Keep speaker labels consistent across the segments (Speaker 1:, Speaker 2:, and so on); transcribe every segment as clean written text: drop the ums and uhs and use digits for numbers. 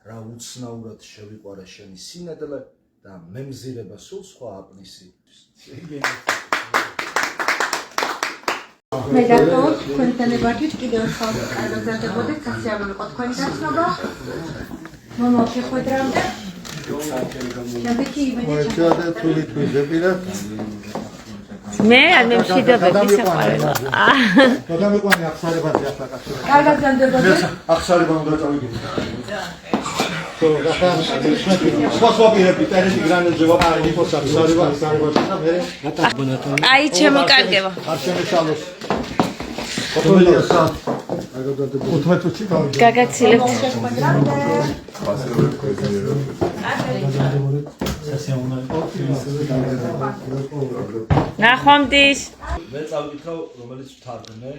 Speaker 1: რა უცნაურად შევიყვარა შენი სინედლე და მემზირება სულ სხვა აპნისი.
Speaker 2: მე დაკავებ თქვენთან ერთად კიდევ ერთხელ კარგად სასიამოვნო იყო თქვენი გაცნობა. მომავალ შეხვედრამდე.
Speaker 3: მე არ მემშვიდობები საყვარელო.
Speaker 4: გადამიყვანი ახსარებაზე ახლა კაცო.
Speaker 2: კარგად გამდერდები.
Speaker 4: ახსარება უნდა წავიდეთ. სხვა პირები ტერესი გრანელზე ვაპარები ხო ახსარება და მე
Speaker 3: აი ჩემო კარგება.
Speaker 4: არ შემეშალოს. ფოტოია სამ. უთმეთუჩი გავიდა.
Speaker 3: გაგაცილებთ. ნახვამდის.
Speaker 1: მე წავიკითხავ რომელიც ვთარგმნე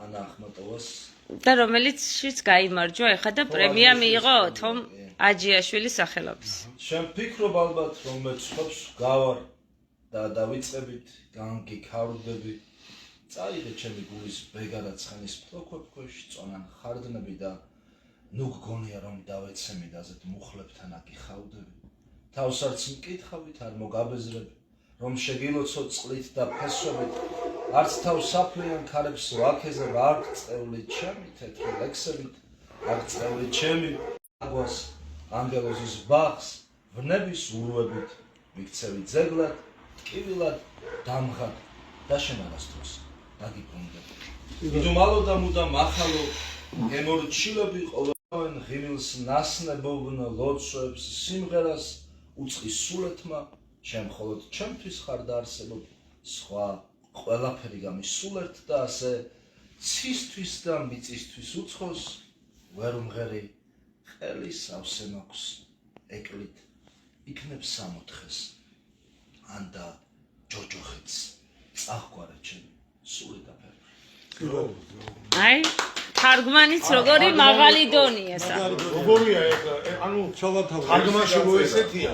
Speaker 1: ანა ახმატოვას
Speaker 3: და რომელიც შიც გაიმარჯვა ეხა და პრემია მიიღო თომ აჯიაშვილის სახელობის.
Speaker 1: შენ ფიქრობ ალბათ რომ მე ცხოვს გავარ და დავიწყებით განგიქავრდები წაიღე ჩემი გულის ბეგარაცხენის ფლოქოქვეშ წონან ხარდნები და ნუ გგონია რომ დავეცემი და ასეთ მუხლებთან აკიხავდები თავს არც მკითხავით არ მოგაბეზრებ რომ შეგილოცო წყლით და ფესვებით არც თავს საფლიან ქარებს ვაქეზებ არ წეული ჩემი თეთრი ლექსებით არ წეული ჩემი აგვას ანგელოზის ბაღს ვნების ურვებით მიქცევი ძეგლად ტკივილად დამღად და შენ არასდროს დაგიბრუნდები იდუმალო და მუდამ ახალო გემორჩილები ყოველვენ ღიმილს ნასნებობნ ლოცვებს სიმღერას უწყის სულეთმა შენ მხოლოდ ჩემთვის ხარ და არსებობ სხვა ყველაფერი გამისულერთ და ასე ცისთვის და მიწისთვის უცხოს ვერ უმღერი ხელი სავსე მაქვს ეკლით იქნებ სამოთხეს ანდა ჯოჯოხეთს წახვარა ჩემი სული და ფერფლი
Speaker 3: აი თარგმანიც როგორი მაღალი დონია სა
Speaker 5: როგორია ეს ანუ თარგმანში მოესეთია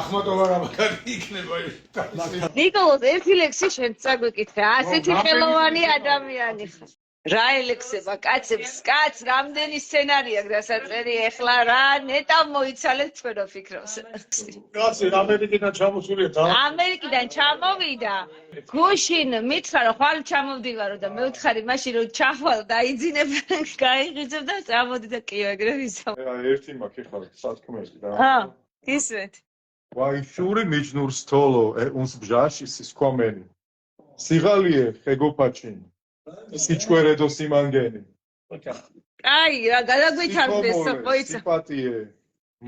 Speaker 5: ახმატოვა რამაგარი იქნება ეს
Speaker 3: ნიკოლოზ ერთი ლექსი შენ წაგვიკითხე ასეთი ხელოვანი ადამიანი ხარ რა ელექსება კაცებს კაც რამდენი სცენარია გასაწერი ეხლა რა ნეტა მოიცალეთ თქვენო ფიქრობს
Speaker 5: კაცი ამერიკიდან ჩამოსულია და
Speaker 3: ამერიკიდან ჩამოვიდა გუშინ მითხრა რომ ხვალ ჩამოვდივარო და მე ვთხარი მაშინ რომ ჩახვალ და იძინებ გაიღიძებ და წამოდი და კიო ეგრე ვიზამ
Speaker 5: ერთი მაქვს ეხლა სათქმელი და
Speaker 3: ისვეთ
Speaker 5: ვაიშური მიჯნურ სტოლო uns ბჟაში სისქვამენი სიღალიე ხეგოფაჩინ სიჩკვერედო სიმანგენი
Speaker 3: აი რა გადაგვითხარდეს მოიცა
Speaker 5: სიპატიე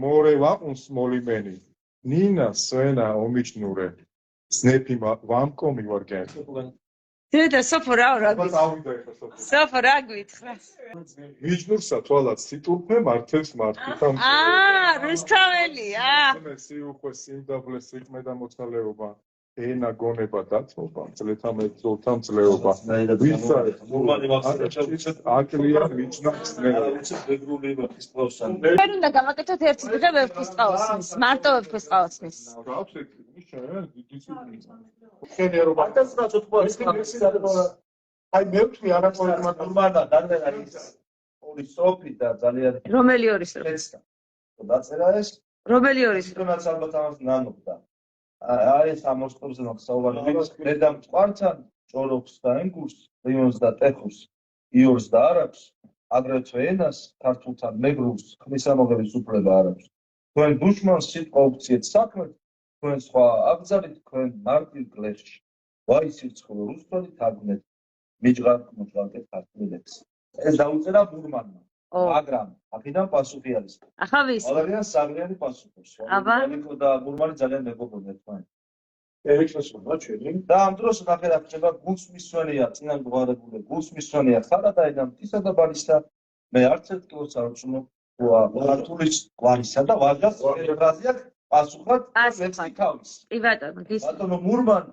Speaker 5: მორე ვაყუნს მოლიმენი ნინა სვენა ომიჩნურე სნეპი ვამკომი ვარგენ
Speaker 3: დედა სოფო რა
Speaker 5: წავიდა ეხლა
Speaker 3: სოფო რა გვითხრა
Speaker 5: მიჯნურსა თვალად სიტურფე მართებს მართვითა
Speaker 3: რუსთაველია
Speaker 5: სიუხვე სიმდაბლე სიყმე და მოცალეობა ენა გონება დათმობა ძლეთამეძოლთა მძლეობა ვისა აკლია მიჯნობს
Speaker 1: ბეგრული ვერცხლოვსან
Speaker 3: ჩვენ უნდა გავაკეთოთ ერთი დღე ვერცხლოვსნის მარტო ვერცხლოვსნის
Speaker 5: აი მე ვთქვი არასოდეს
Speaker 1: ნორმალა დაგერა ის ორი სოფი და ძალიან
Speaker 3: რომელი ორი სოფი
Speaker 1: დაწერა ეს
Speaker 3: რომელი ორი სოფი
Speaker 1: თუნდაც ალბათ ამას ნანობდა აი ეს ამოსტობზე მაქსაუბარი მე და მწყართან ჭოროხს და ენგურს რიონს და ტეხურს იორს და არაბს აგრეთვე ენას ქართულთან მეგრულს ხმისამოღების უფლება არ აქვს თქვენ დუშმანს სიტყვა უქციეთ საქმეთ თქვენ სხვა აბძალით თქვენ მარტივ გლეხში ვაი სირცხვილო რუსთველი თარგმნეთ მიჯღარკეთ ქართული ლექსი ეს დაუწერა ბურმანმა მაგრამ აქედან პასუხი არის
Speaker 3: ახლა ვის
Speaker 1: ძალიან საგრიანი პასუხობს
Speaker 3: აბა
Speaker 1: და ბურმანი ძალიან მეგობრობდნენ თქვენ
Speaker 5: ერიქსონმა ჩვენი
Speaker 1: და ამ დროს ნახეთ ხდება გულსმისვენია წინან გვარებული გულსმისვენია ხარადაიდან მთისა და ბალისა მე არც ერთ კილოს არ ვწუნო ქართულის გვარისა და ვაჟას ფრაზია პასუხად ლექსი თავის
Speaker 3: კი ბატონო
Speaker 1: ბატონო მურმან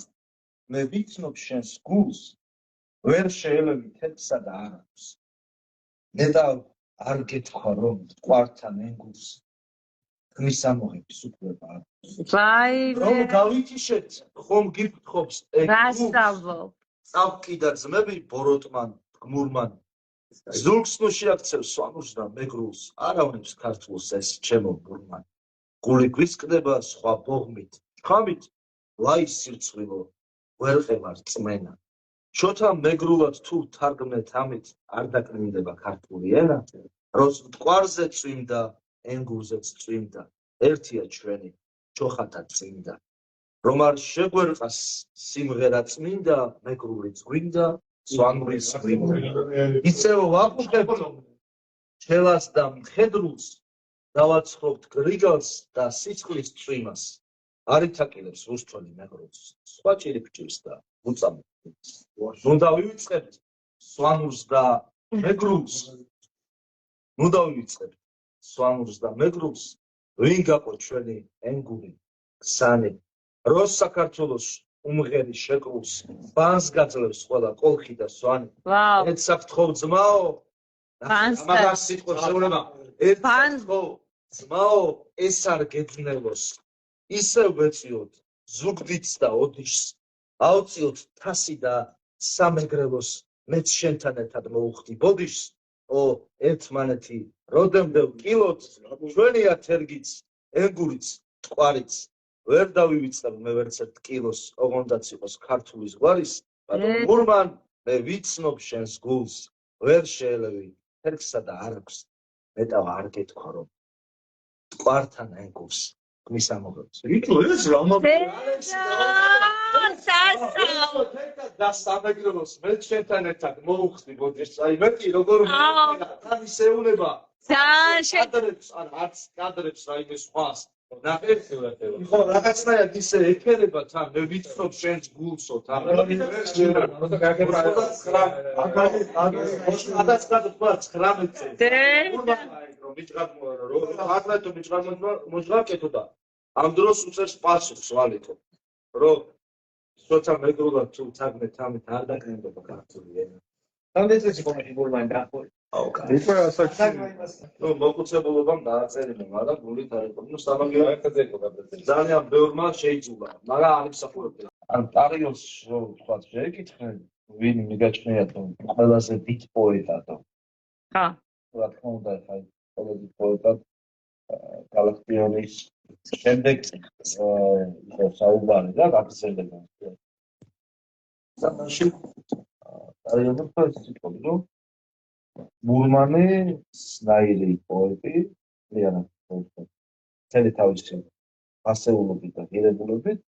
Speaker 1: მე ვიცნობ შენს გულს ვერ შეელევი თეთრსა და არაფერს ნეტა არ გეთქვა რომ მყართან ენგურს ხმისამოღების უფლება აქვს
Speaker 3: ვაი
Speaker 1: რომ გავითიშეთ ხომ გიფრთხობს
Speaker 3: რასწავლო
Speaker 1: წავკიდა ძმები ბოროტმან გმურმან ზურგს ნუ შეაქცევს სვანურს და მეგრულს არავნებს ქართულს ეს ჩემო ბურმანი გული გვისკდება სხვა ბოღმით ხამით ლაის სირცვილო ვერ ყევარ წმენა შოთა მეგრულად თუ თარგმნეთ ამით არ დაკნინდება ქართული ენა როს მტკვარზე წვიმდა ენგურზეც წვიმდა ერთია ჩვენი ჩოხათა წმინდა რომ არ შეგვერყას სიმღერა წმინდა მეგრულიც გვინდა სვანურის გვინდა ისევ ვაყუხებ ჩელას და მხედრულს დავაცხობთ გრიგალს და სიცხლის წვიმას არ ითაკილებს რუსთველი მეგრულს სხვა ჭირიფჭირს და უწამებს ნუ დავივიწყებთ სვანურს და მეგრულს ნუ დავივიწყებთ სვანურს და მეგრულს ვინ გაყო ჩვენი ენგური ქსანი როს საქართველოს უმღერი შეკრულს ბანს გაძლევს ყველა კოლხი და სვანი ერთ საფრთხო ძმაო ამას სიტყვებს შეურება ერთ საფრთხო ძმაო ეს არ გეძნელოს ისევ ვეწიოთ ზუგდიდს და ოდიშს ავწიოთ თასი და სამეგრელოს მეც შენთან ერთად მოუხდი ბოდიშს ო ერთმანეთი როდემდე ვკილოთ ჩვენია თერგიც ენგურიც ტყვარიც ვერ დავივიწყებ მე ვერც ერთ კილოს ოღონდაც იყოს ქართულის გვარის მაგრამ მურმან მე ვიცნობ შენს გულს ვერ შეელევი თერგსა და არ აქვს მეტავა არ გეთქვა რომ ტყვართან ენგურს გმის ამოღებს იტო ეს რა და სამეგრელოს მე შენთან ერთად მოუხდი ბოდიშს აი მეტი როგორ თავის ეუნება კადრებს ან არც კადრებს რაიმე სხვას ხო რაღაცნაირად ისე ეფერება თან მე ვიცნობ შენს გულსო თან ამ დროს უწევს პასუხს ვალითო რომ სოცა მეგრულად თუ თაგმეთ ამით არ დაკნინდება ქართული ენა რამდენი წელი გონი ბურმანი დაახორი მოგუცებულობამ დააწერინე, მაგრამ გულით არ იყო. ნუ სამაგიერო ერთად იყო გადაწყვეტილი. ძალიან ბევრმა შეიძულა, მაგრამ არ იმსახურებდა. ან პარიოს რო თქვა შეეკითხნენ, ვინ მიგაჩნიათ რომ ყველაზე დიდ პოეტადო.
Speaker 3: ხა.
Speaker 1: რა თქმა უნდა, ხა ყველაზე დიდ პოეტად გალაქტიონის შემდეგ იყო საუბარი და გაგრძელება. სამაში პარიოს პოეტი რომ მურმანი სნაირი პოეტი, ლიანად პოეტი. წელი თავისი ასეულობით და ღირებულობით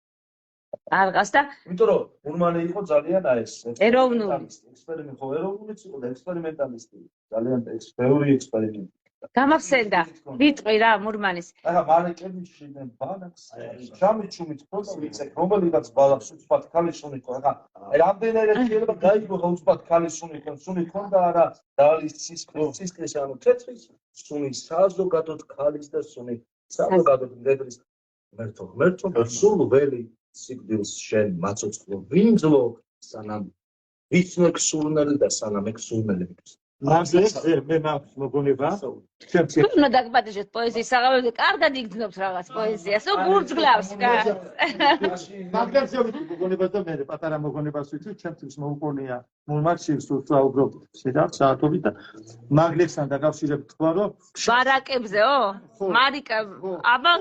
Speaker 3: არ გას და
Speaker 1: იმიტომ რომ მურმანი იყო ძალიან ეს
Speaker 3: ეროვნული
Speaker 1: ექსპერიმენტი ხო ეროვნულიც იყო და ექსპერიმენტალისტი ძალიან ბევრი ექსპერიმენტი
Speaker 3: გამახსენდა ვიტყვი რა მურმანის
Speaker 1: ახლა მარეკები შიდნენ ბანაკს ჩამიჩუმით ფოტო ვიცე რომელიღაც ბალახს უცბად ქალიშუნი ხო ახლა რამდენად შეიძლება გაიგო რა უცბად ქალიშუნი ხო სუნი ქონდა არა დალის სისკრის ანუ თეთრის სუნი საზოგადოდ ქალის და სუნი საზოგადოდ მდედრის ღმერთო სულ ველი სიკვდილს შენ მაწოწყლო ვინძლო სანამ ვიცნეკ სურნელი და სანამ ეგ სურნელი
Speaker 4: მაგლეს მე მაქვს მოგონება
Speaker 3: უნდა დაგპატიჟეთ პოეზიის საღამოზე კარგად იგრძნობთ რაღაც პოეზიას გურძგლავს
Speaker 4: მაგლეს მოგონება და მე პატარა მოგონებას ვიცი ჩემთვის მოუყოლია მურმანშივს ვსაუბრობ შედავ საათობით და მაგლესთან დაკავშირებით თქვა რომ
Speaker 3: ბარაკებზეო მარიკა აბა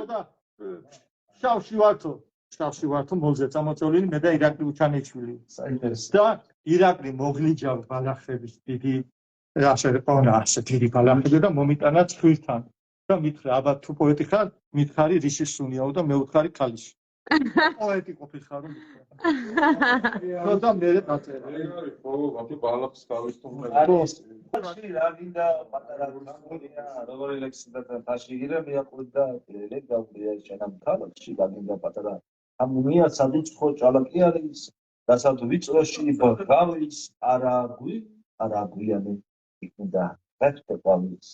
Speaker 4: შავში ვართო მოლზე წამოწოლილი მე და ირაკლი უჩანიშვილი საინტერესო და ირაკლი მოგლიჯავ ბალახების დიდი ასე ყონა ასე დიდი ბალახები და მომიტანა ცხვირთან და მითხრა აბა თუ პოეტი ხარ მითხარი რიშის სუნიაო და მე ვთხარი ქალიში პოეტი ყოფილიყარ რომ მითხრა და მე დაწერა ხო აბა ბალახს გავისტუმრე რა გინდა პატარა გუნია როგორი ლექსი და თაში ირა მეაყვრდა ლეგ გავდია შენამ თალში გაგინდა პატარა ამუნია სადიწყო ჭალაკი არის დასად ვიწროში ბავის არაგვიანი იქნდა ფაქტო პავის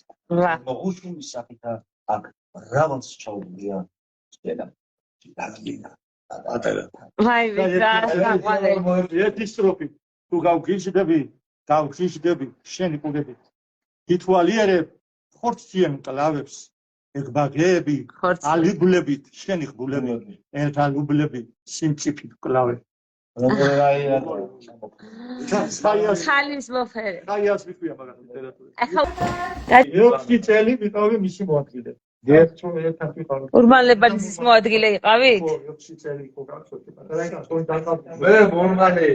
Speaker 4: მოგუშული საფითა აქ რავანს ჩაუგია შედა დაგინა პატარა
Speaker 3: ვაი ვიდა
Speaker 4: დისტროფი თუ გავგიჟდები შენი ყურებით ითვალიერებ ხორციან კლავებს ეგბაგები ალიბლებით შენი ღბულები ერთ ალუბლები სიმწიფით კლავე
Speaker 3: ხალის მოფერე.
Speaker 4: ხაიას ვიქვია მაგათ ლიტერატურაში.
Speaker 3: ახლა
Speaker 4: 6 წელი ვიყავი მისი მოადგილე. ერთად ვიყავი.
Speaker 3: ურმანლებაძის მოადგილე იყავი?
Speaker 4: 6 წელი იყო გახსოვდი. მაგრამ თქო დაკავდი.
Speaker 1: მე მორმალე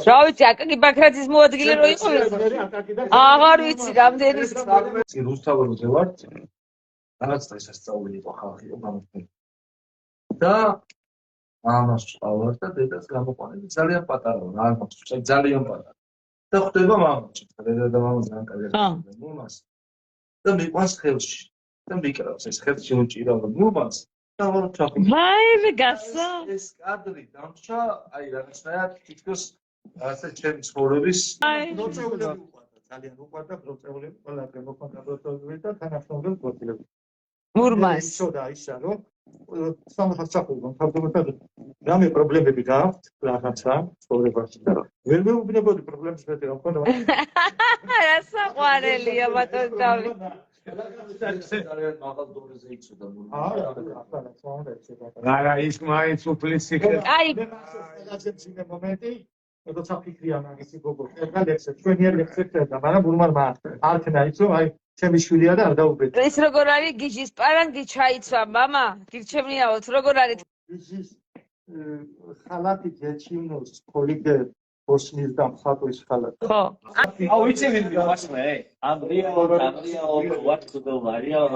Speaker 3: რა ვიცი, აკაკი ბაქრაძის მოადგილე რო იყო? აღარ ვიცი, რამდენი
Speaker 1: რუსთაველზე ვარ. რაღაც დღესასწაული იყო ხალხი გამოფრენილი. და ამას ვწავარ და დედას გამოყვანები ძალიან პატარა რა მაქვს ძალიან პატარა. და ხვდება მამაჩი, დედა და მამა ძალიან კარგად მომას. და მიყვანს ხელში. და მიკრავს ეს ხელში უჭირავ მომას. და ვარ ჩახუ.
Speaker 3: ვაიმე გასა.
Speaker 1: ეს კადრი დამრჩა, აი რაღაცნაირად თითქოს ასე ჩემი ცხოვრების
Speaker 4: პროცესები უყვარდა, ძალიან უყვარდა პროცესები, ყველა გემოყვანდა პროცესები და თანახმობდნენ პროცესები.
Speaker 3: მურმას.
Speaker 4: ცოტა ისა რომ სამხასახულო თავდაპირველად რამე პრობლემები გააქვთ რაღაცა ცხოვრებაში და ვერ მეუბნებოდი პრობლემებს მეტი რა მქონდა.
Speaker 3: რა საყვარელია ბატონ დავით.
Speaker 1: ძალიან მაღალ დონეზე იცოდა მურმას.
Speaker 5: არა ის მაინც უფლის იქნება.
Speaker 3: აი,
Speaker 4: რაღაცა ცინე მომენტი როცა ფიქრია მაგისი გოგო და ლექსე ჩვენიერ ლექსებთან და მაგრამ მურმარმა არქნა იცო აი ჩემი შვილია და არ დაუბედე.
Speaker 3: ეს როგორ არის გიჟის პარანგი ჩაიცვა მამა? გირჩევნიაოთ როგორ არის?
Speaker 4: გიჟის ხალათი ჯეჩინოს პოლიგე ბოსნის და მხატვრის ხალათი.
Speaker 3: ხო.
Speaker 6: აუ იცი ვინ ვასმე? ამრიაო ვატკუდო ვარიაო.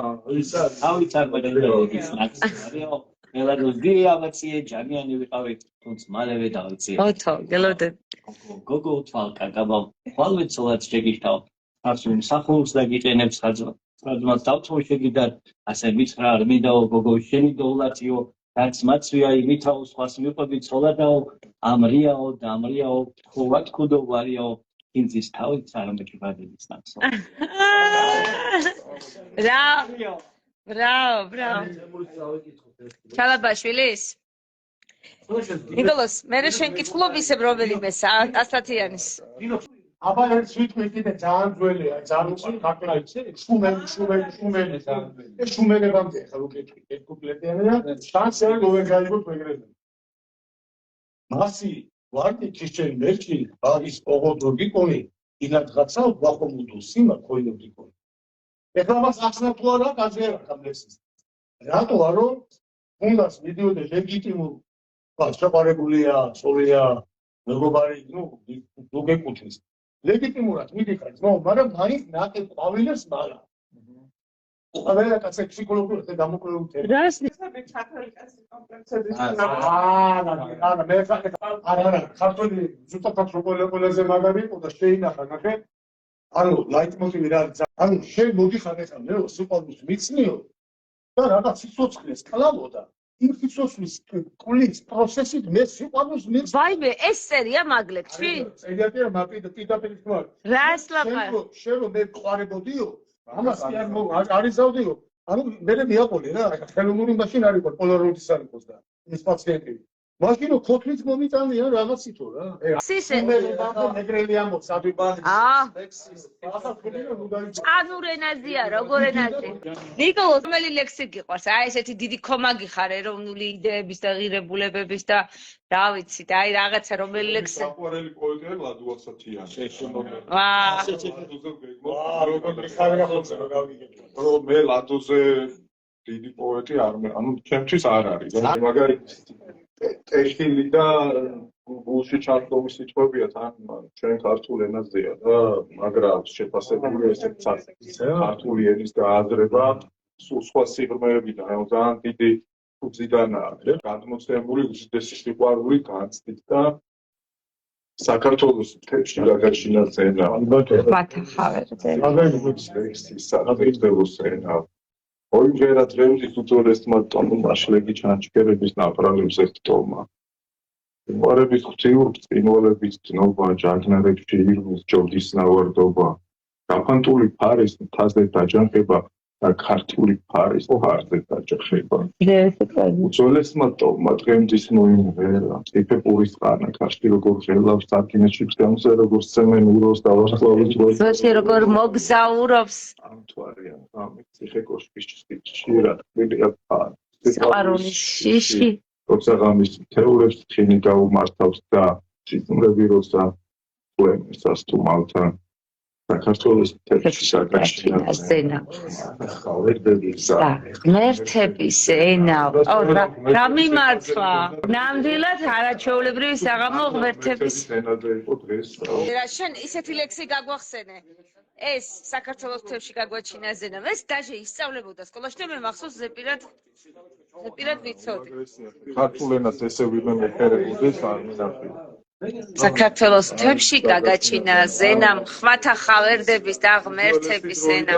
Speaker 6: აუ იცარბადენდო ის ნაცარიაო. მელაროზია ამაციე ჯანიანი ვიყავით, თუნდაც მალევე დავიცი.
Speaker 3: ოთო, გელოდები.
Speaker 6: გოგო თვალ კაკაბა. ხვალვე ცოლად შეგიშთავ. ასულ მსახურს და გიყენებს ხაზმას დავთმო შეგიდათ, ასე მითხრა არ მინდაო გოგო შენი დოვლაციო, რაც მაცვია იმითაო სხვას მიყვები ცოლადაო, ამრიაო და ამრიაო, ხო ვატკუდო ვარიაო, ინძის თავით არამეჭი ბადების ნაცო.
Speaker 3: ბრავ. ჩალაბაშვილის? ნიკოლოს, მე შენ კითხულობ ისევ რომელიმე ასათიანის.
Speaker 4: აბა ერთ სიტყვით კიდე ძალიან ძველია, ძალიან ხაკლა იცი, შუმელი და ეს შუმელებამდე ხა რო კეთილი, ერთ კუპლეტიანია, შანსი როგორ გაიგოთ მეგრეზე. მასი ვარდი ქიშჩენ მერჩი, ბაღის პოგოდოგი კონი, ინადღაცა ვახომუდო სიმა ქოინოდი კონი. ეხლა მას ახსნა თუ არა, გაძლიერა ხამლესის. რატო არო? უნდას მიდიოდე ლეგიტიმურ შეყარებულია, სოლია, მეგობარი, გეკუთვნის. ლეგიტიმურად მიდიხარ ძმაო, მაგრამ მაინც ნაკეთ ყვავილებს მარა. ყველა კაცი ფსიქოლოგიურად დამოკიდებული.
Speaker 3: რას
Speaker 4: არა, მე არა, ქართული ზუსტად ყველაზე მაგარი იყო და შეინახა, ნახე. ანუ ლაიტმოტივი რა არის? ანუ შენ მოდიხარ ეხლა მე სიყვარულს მიცნიო და რაღაც სიცოცხლეს კლავოდა. იმ სიცოცხლის კulis პროცესით მე სიყვარულს მიცნი.
Speaker 3: ვაიმე, ეს წერია მაგლებში?
Speaker 4: წერია მაგ პირდაპირ თქვა.
Speaker 3: რას ლაპარ?
Speaker 4: შენ რომ მე ყარებოდიო, ამას არის ზავდიო. ანუ მე მეაყოლე რა, ხელოვნური მაშინ არ იყო, პოლაროიდის არ იყოს და ეს პაციენტი. მაშინო ქოთლიც მომიტანია რაღაცითო რა.
Speaker 3: სისე.
Speaker 4: მეგრელი ამბობს ადვიბანი.
Speaker 3: წანურ ენაზეა, როგორ ენაზე? ნიკოლოს, რომელი ლექსი გიყვარს? აი ესეთი დიდი კომაგი ხარ ეროვნული იდეების და ღირებულებების და რა ვიცი, და აი რაღაცა რომელი ლექსი?
Speaker 7: საყვარელი პოეტია ლადო ასათიანი. რომ მე ლადოზე დიდი პოეტი არ მე, ანუ ჩემთვის არ არის. მაგარი ტექსტილი და გულში ჩართული სიტყვებია თან ჩვენ ქართულ ენაზეა და მაგრამ შეფასებული ესეთ ქართული ენის გააზრება სხვა სიღრმეებიდან ძალიან დიდი ფუძიდანაა. გადმოცემული უდიდესი სიყვარული განცდით და საქართველოს თემში გადაშინა ზენა.
Speaker 3: მათახავერზე.
Speaker 7: მაგარი ტექსტის საფუძველოს ენა. ოჯერა დრევლის უძველესმა ტომმა შლეგი ჩანჩქერების ნაპრალებს ერთტომა. ვარების ღვთიურ წინვალების დნობა, ჯაგნარებში ირმის ჯორდის ნავარდობა, გაფანტული ფარის მთაზე დაჯანყება და ქართული ფარის ფარზე დაჯახება. უძველესმა ტომმა დღემდის მოიმღერა, წიფეპურის ყანა, ქაშთი როგორ ღელავს სარკინეთში გზამზე, როგორ სცემენ უროს და ვარსკვლავის დროს.
Speaker 3: ზოში როგორ მოგზაურობს.
Speaker 7: ამთვარიან, ამით ციხე კოშკის ჭირად, მილია ფარი.
Speaker 3: სიყვარულის შიში.
Speaker 7: როცა ღამის თეორებს ხინი გაუმართავს და სიტყვები როცა პოემისას თუ მალთან საქართველოს თეატრში
Speaker 3: გაჩნდა სცენა.
Speaker 7: ხალხებისა
Speaker 3: ღმერთების ენა. რა მიმარცხა? ნამდვილად არაჩვეულებრივი საღამო ღმერთების
Speaker 7: სცენაზე იყო დღეს.
Speaker 3: რა შენ ისეთი ლექსი გაგვახსენე. ეს საქართველოს თემში გაგვაჩინა ზენამ. ეს დაჟე ისწავლებოდა სკოლაში და მე მახსოვს ზეპირად ვიცოდი.
Speaker 7: ქართულ ენას ესე ვინმე მეფერებოდეს არ მინახე.
Speaker 3: საქართველოს თემში გაგაჩინა ზენამ ხმათა ხავერდების და ღმერთების ენა.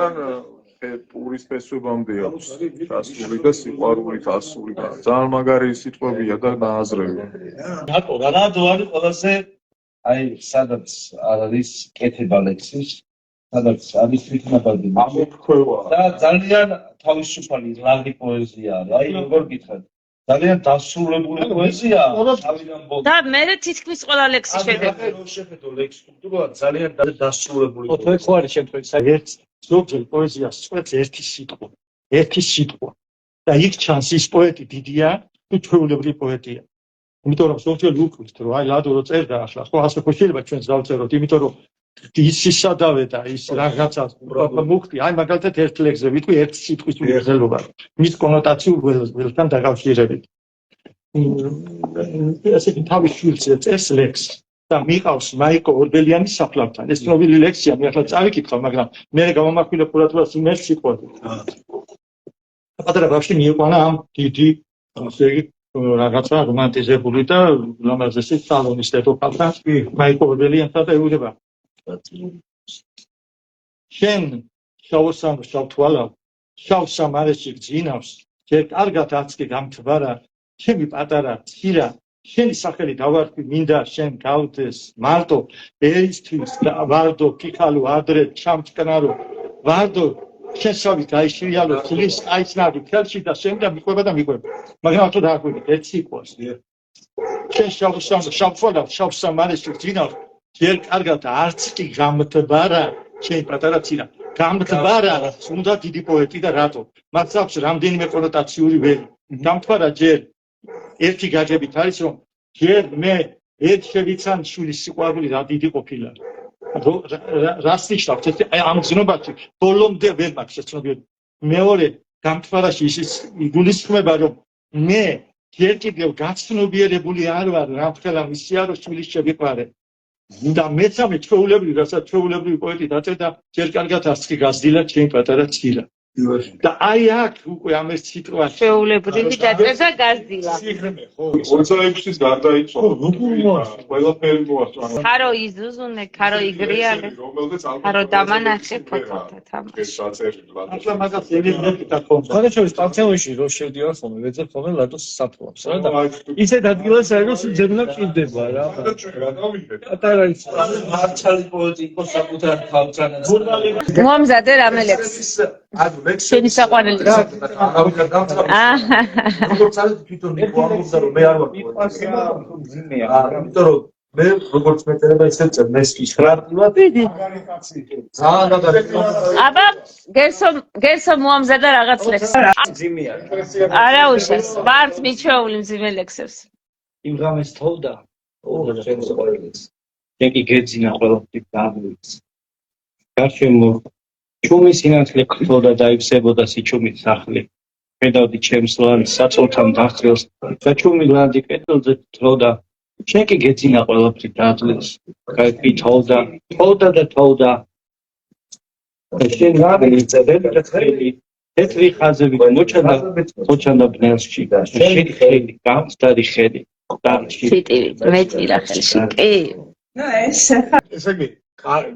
Speaker 7: პურის ფესვებამდე აქვს გასული და სიყვარულით ასული და ძალიან მაგარი სიტყვებია და ნააზრევი.
Speaker 1: რატო არის ყველაზე აი სადაც არის კეთება ლექსის სადაც არის თვითნაბადი
Speaker 7: ამოფრქვევა
Speaker 1: და ძალიან თავისუფალი ლაგი პოეზია აი როგორ გითხრათ ძალიან დასრულებული პოეზია თავიდან ბოლომდე
Speaker 3: და მე თითქმის ყველა ლექსი შედეგი
Speaker 1: რო შეხედო ლექს სტრუქტურულად ძალიან დასრულებული
Speaker 4: ხო ხო არის შემთხვევით ერთ ზოგჯერ პოეზიას წვეთს ერთი სიტყვა და იქ ჩანს ის პოეტი დიდია თუ ჩვეულებრივი პოეტია იმიტომ რომ ზოგჯერ ვუკვირთ რომ აი ლადო რო წერდა ახლა ხო ასე ხო შეიძლება ჩვენს დავწეროთ იმიტომ რომ ის ისადავე და ის რაღაცა მუხტი აი მაგალითად ერთ ლექსზე ვიტყვი ერთ სიტყვის უგრძელობა მის კონოტაციურ ველთან დაკავშირებით ასეთი თავის შვილს წერს ლექსს და მიყავს მაიკო ორბელიანის საფლავთან ეს ცნობილი ლექსია მე ახლა წავიკითხავ მაგრამ მე გამომახვილე ყურადღებას იმას სიტყვაზე პატარა ბავშვი მიიყვანა ამ დიდი ასე იგი რაღაცა რომანტიზებული და ლამაზესი სალონის დედოფალთან მაიკო ორბელიანთან და ეუბნება შენ შავსამ შავთვალავ შავ სამარეში გძინავს ჯერ კარგად აცკი გამთბარა ჩემი პატარა ცირა შენი სახელი დავარქვი მინდა შენ გავდეს მარტო ერისთვის ვარდო ფიქალო ადრე ჩამჭკნარო ვარდო შესავით გაიშრიალო ცლის აიცნარი ხელში და შემდა მიყვება და მიყვება მაგრამ თუ დააკვირდი ერთ სიტყვას შენ შავთვალავ შავ სამარეში გძინავს ჯერ კარგად არც კი გამთბარა შენ პატარა ცირა გამთბარა უნდა დიდი პოეტი და რატო მას აქვს რამდენიმე კონოტაციური ველი გამთბარა ჯერ ერთი გაგებით არის რომ ჯერ მე ერთ შევიცან შვილის სიყვარული რა დიდი ყოფილა რას ნიშნავს ეს ამ გზნობაში ბოლომდე ვერ მაქვს ეს ცნობილი მეორე გამთბარაში ის იგულისხმება რომ მე ჯერ კიდევ გაცნობიერებული არ ვარ რამხელა მისია რომ შვილის შევიყვარე და მეცამე ჩვეულებრივი რასაც ჩვეულებრივი პოეტი დაწერდა ჯერ კარგად არც კი გაზრდილა ჩემი პატარა ცირა და აი აქ უკვე ამ ერთ სიტყვაში
Speaker 3: ჩვეულებრივი დაწერდა გაზრდილა
Speaker 7: სიღრმე ხო 26-ის გარდაიცვალა ყველაფერი მოასწრა
Speaker 3: ქარო იზუზუნე ქარო იგრიალე ქარო დამანახე ფოთათა თამაში
Speaker 4: ახლა მაგას ელემენტი დაქონდა
Speaker 8: ხარაშოვის პანთეონში რო შევდივარ ხოლმე ვეძებ ხოლმე ლადოს საფლავს რა და ისეთ ადგილას არის რომ სიძებნა ყიდება რა პატარა ის
Speaker 1: მარცალი პოეტი იყო საკუთარ თავთან
Speaker 3: მომზადე რამე ლექსი შენი საყვარელი
Speaker 1: როგორც არის თვითონ მიყვარდა რომ მე არ ვარ იმიტომ რომ მე როგორც მეწერება ისე წერ მესკის ხრატილა დიდი ძალიან მაგარი
Speaker 3: აბა გერსო მომზადა რაღაც ლექსი არა უშეს ვართ მიჩვეული მძიმე ლექსებს
Speaker 6: იმ ღამეს თოვდა შენ საყვარელიც იგი გეძინა ყველაფერი დაგვიც გარშემო ჩუმი სინათლე ქრთოდა დაივსებოდა სიჩუმის სახლი ხედავდი ჩემს ლანს საწოლთან დახრილს და ჩუმი ლანდი კეთილზე თროდა შენ კი გეძინა ყველაფერი დაძლეს კაი თოვდა და შენ გამიწევდი და ხელი თეთრი ხაზები მოჩანდა ბნელსში და შენ ხელი გამწდარი ხელი
Speaker 3: შიტივი მეტილა ხელში კი
Speaker 5: ესე იგი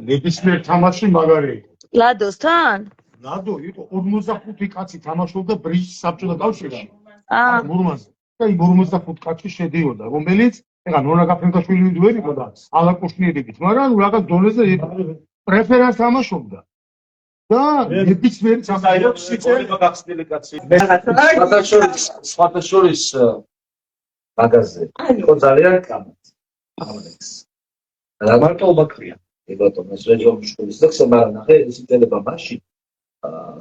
Speaker 5: ნებისმიერ თამაში მაგარი
Speaker 3: ლადოსთან
Speaker 5: ლადო იყო 45 კაცი თამაშობდა ბრიჯის საბჭოთა კავშირში მურმანსკში და იმ 45 კაცში შედიოდა რომელიც ეხლა ნონა გაფრენკაშვილი ვერ იყო და ალა კუშნიერებით მაგრამ რაღაც დონეზე პრეფერანს თამაშობდა და ნებისმიერ თამაში
Speaker 1: გახსნილი კაცი სხვათა შორის მაგაზე იყო ძალიან კამათი რა მარტოობა ქვია ბატონოს რეჟიმის სკოლის ლექსი მაგრამ ნახე ეს იტელება მაშინ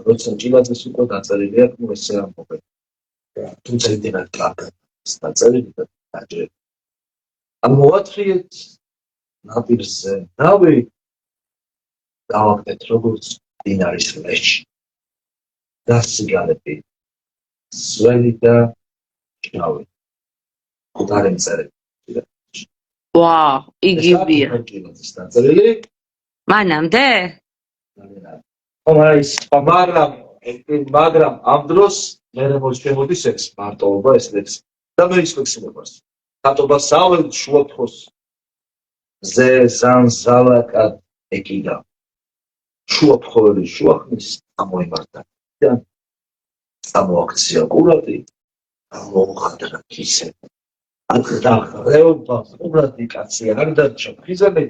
Speaker 1: როცა ჭილაძეს უკვე დაწერილი აქვს ესე ამბობენ თუმცა იდება კაფე დაწერილი და დაჭერილი. ან მოვათხრიეთ ნაპირზე ნავი, დავაგდეთ როგორც მდინარის ლეში. დასიგარები სველი და შავი. გუდარი მწერები.
Speaker 3: ვაუ, იგივეა.
Speaker 1: კილოდის დაწერილი.
Speaker 3: მანამდე?
Speaker 1: მაგრამ ამ დროს მე შემოდის ეს მარტოობა ეს ლექსი და მე ის ლექსი მეყვარს. ხატობა სავალ შუაფროს ზე ზანზალაკა ეკიდა. შუაფროელი შუახნის ამოიმართა და ამოაქცია ყურადი ამოხადრა კისე. ახლა რეობა ყურადი კაცი არ დარჩა ხიზანი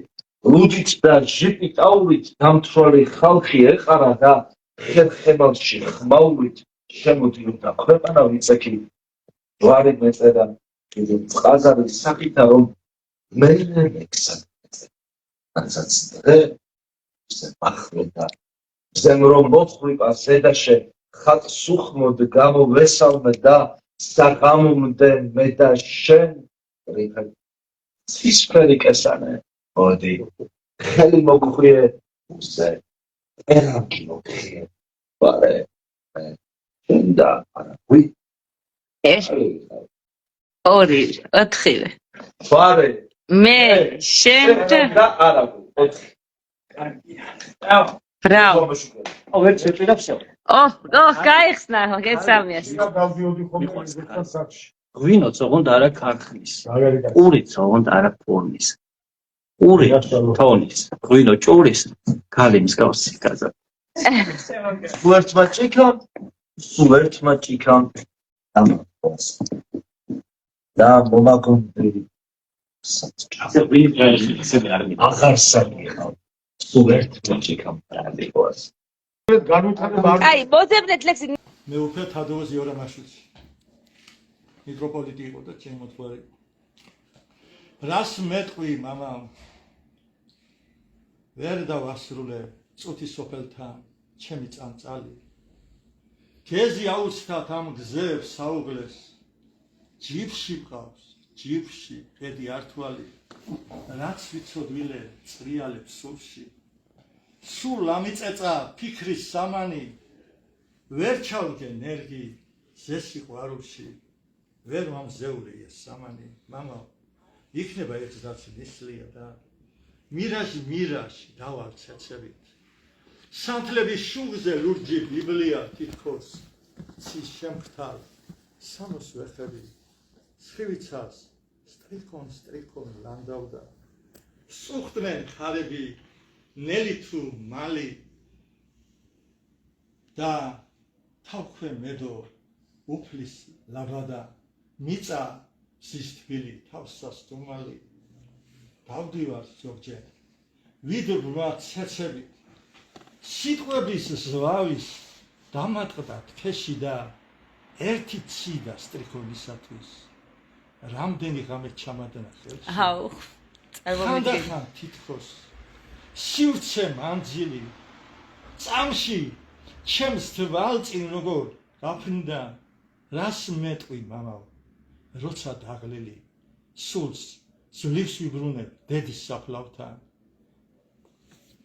Speaker 1: ლუდით და ჟიპით აურით დამთვრალი ხალხი ეყარა და ხერხემალში ხმაურით შემოდიოდა ქვეყანა ვიწექი ჯვარი მეწერა კიდე წყაზარის სახითა რომ მე მეკსა ანსაც დღე ზემახრდა ზემ რომ მოხვრიყა ზედაშე ხატ სუხმოდ გამოვესალმე და საღამომდე მე და შენ რიფა ცისფერი კესანე მოდი ხელი მოგხვიე უზე ერანგი მოგხვიე პარე და არაგვი
Speaker 3: ორი ოთხივე
Speaker 1: პარე
Speaker 3: მე შენ
Speaker 1: და არაგვი ოთხი
Speaker 3: ბრavo
Speaker 6: ვერ შეჭირავს
Speaker 3: გაიხსნა გესამიას
Speaker 5: დავდიოდი ხოლმე საქმეში.
Speaker 6: ღვინოც ოღონდ არა ქარხნის ყურიც ოღონდ არა ფორმის ყური თონის ღვინო ჭურის ქალი მსგავსი გაზა
Speaker 1: სუერთმა ჭიქამ და მომაგონდები აღარ სამია სუერთმა ჭიქამ დაიყოს
Speaker 5: განვითარება
Speaker 3: აი მოძებნეთ ლექსი
Speaker 4: მე უფრო თადოზე იორამაშვილი მიტროპოლიტი იყო და ჩემი მოთხოვარი რას მეტყვი მამა ვერ დავასრულე წუთის სოფელთან ჩემი წამწალი გეზი აუცდათ ამ გზებს საუგლეს ჯიფში მყავს ჯიფში ხედი ართვალი რაც ვიცოდვილე წრიალებს სულში სულ ამიწეწა ფიქრის სამანი ვერ ჩავდგე ნერგი ზესიყვარულში ვერ მომზეური ეს სამანი მამა იქნება ერთ რაც ნისლია და მირაჟი დავალ ცეცებით სანთლების შუღზე ლურჯი ბიბლია თითქოს ცის შემხთალ სამოს ვეხები სხივიცას სტრიქონ ლანდავდა სუხდნენ ხარები ნელი თუ მალი და თავქვე მედო უფლის ლაბადა მიწა მზის თბილი თავსას დუმალი დავდივარ ზოგჯერ ვიდრვა ცეცებით სიტყვების ზვავის დამატყდა თქეში და ერთი ციდა სტრიქონისათვის რამდენი ღამე ჩამადნა ხელში
Speaker 3: აუ წარმოვიდგინე
Speaker 4: თითქოს სივრცე მანძილი წამში ჩემს თვალწინ როგორ გაფრინდა რას მეტყვი მამაო როცა დაღლილი სულს ძლივს ვიბრუნებ დედის საფლავთან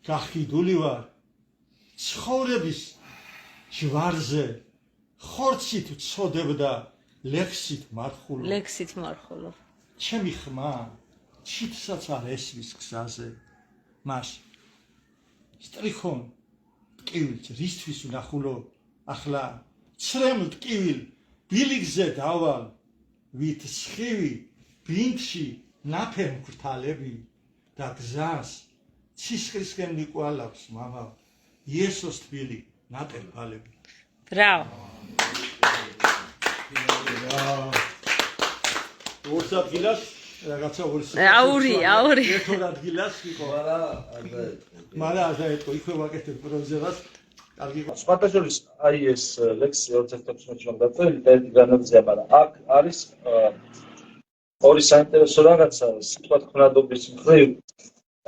Speaker 4: გახიდული ვარ ცხოვრების ჯვარზე ხორცით ვწოდებდა ლექსით მარხულო ჩემი ხმა ჩიტსაც არ ესვის გზაზე მას სტრიქონ ტკივილს რისთვის ვნახულო ახლა ცრემლ ტკივილ ბილიგზე დავალ ვით სხივი ბინდში ნაფერ მკრთალები და გზას ცისკრისკენ მიყვალავს მამა იესოს თბილი ნატერბალები
Speaker 3: ბრavo
Speaker 4: ორს ადგილას რაღაცა
Speaker 3: აური
Speaker 4: ერთ ადგილას იყო მარა აზა ეთქო იქვე ვაკეთებ პროზებას კარგი
Speaker 1: სპარტაშოვის აი ეს ლექსი 2016 წელს დაწერილი და ერთი განაცხადია მაგრამ აქ არის ორი საინტერესო რაღაცა სიტყვა ქმნადობის მხრივ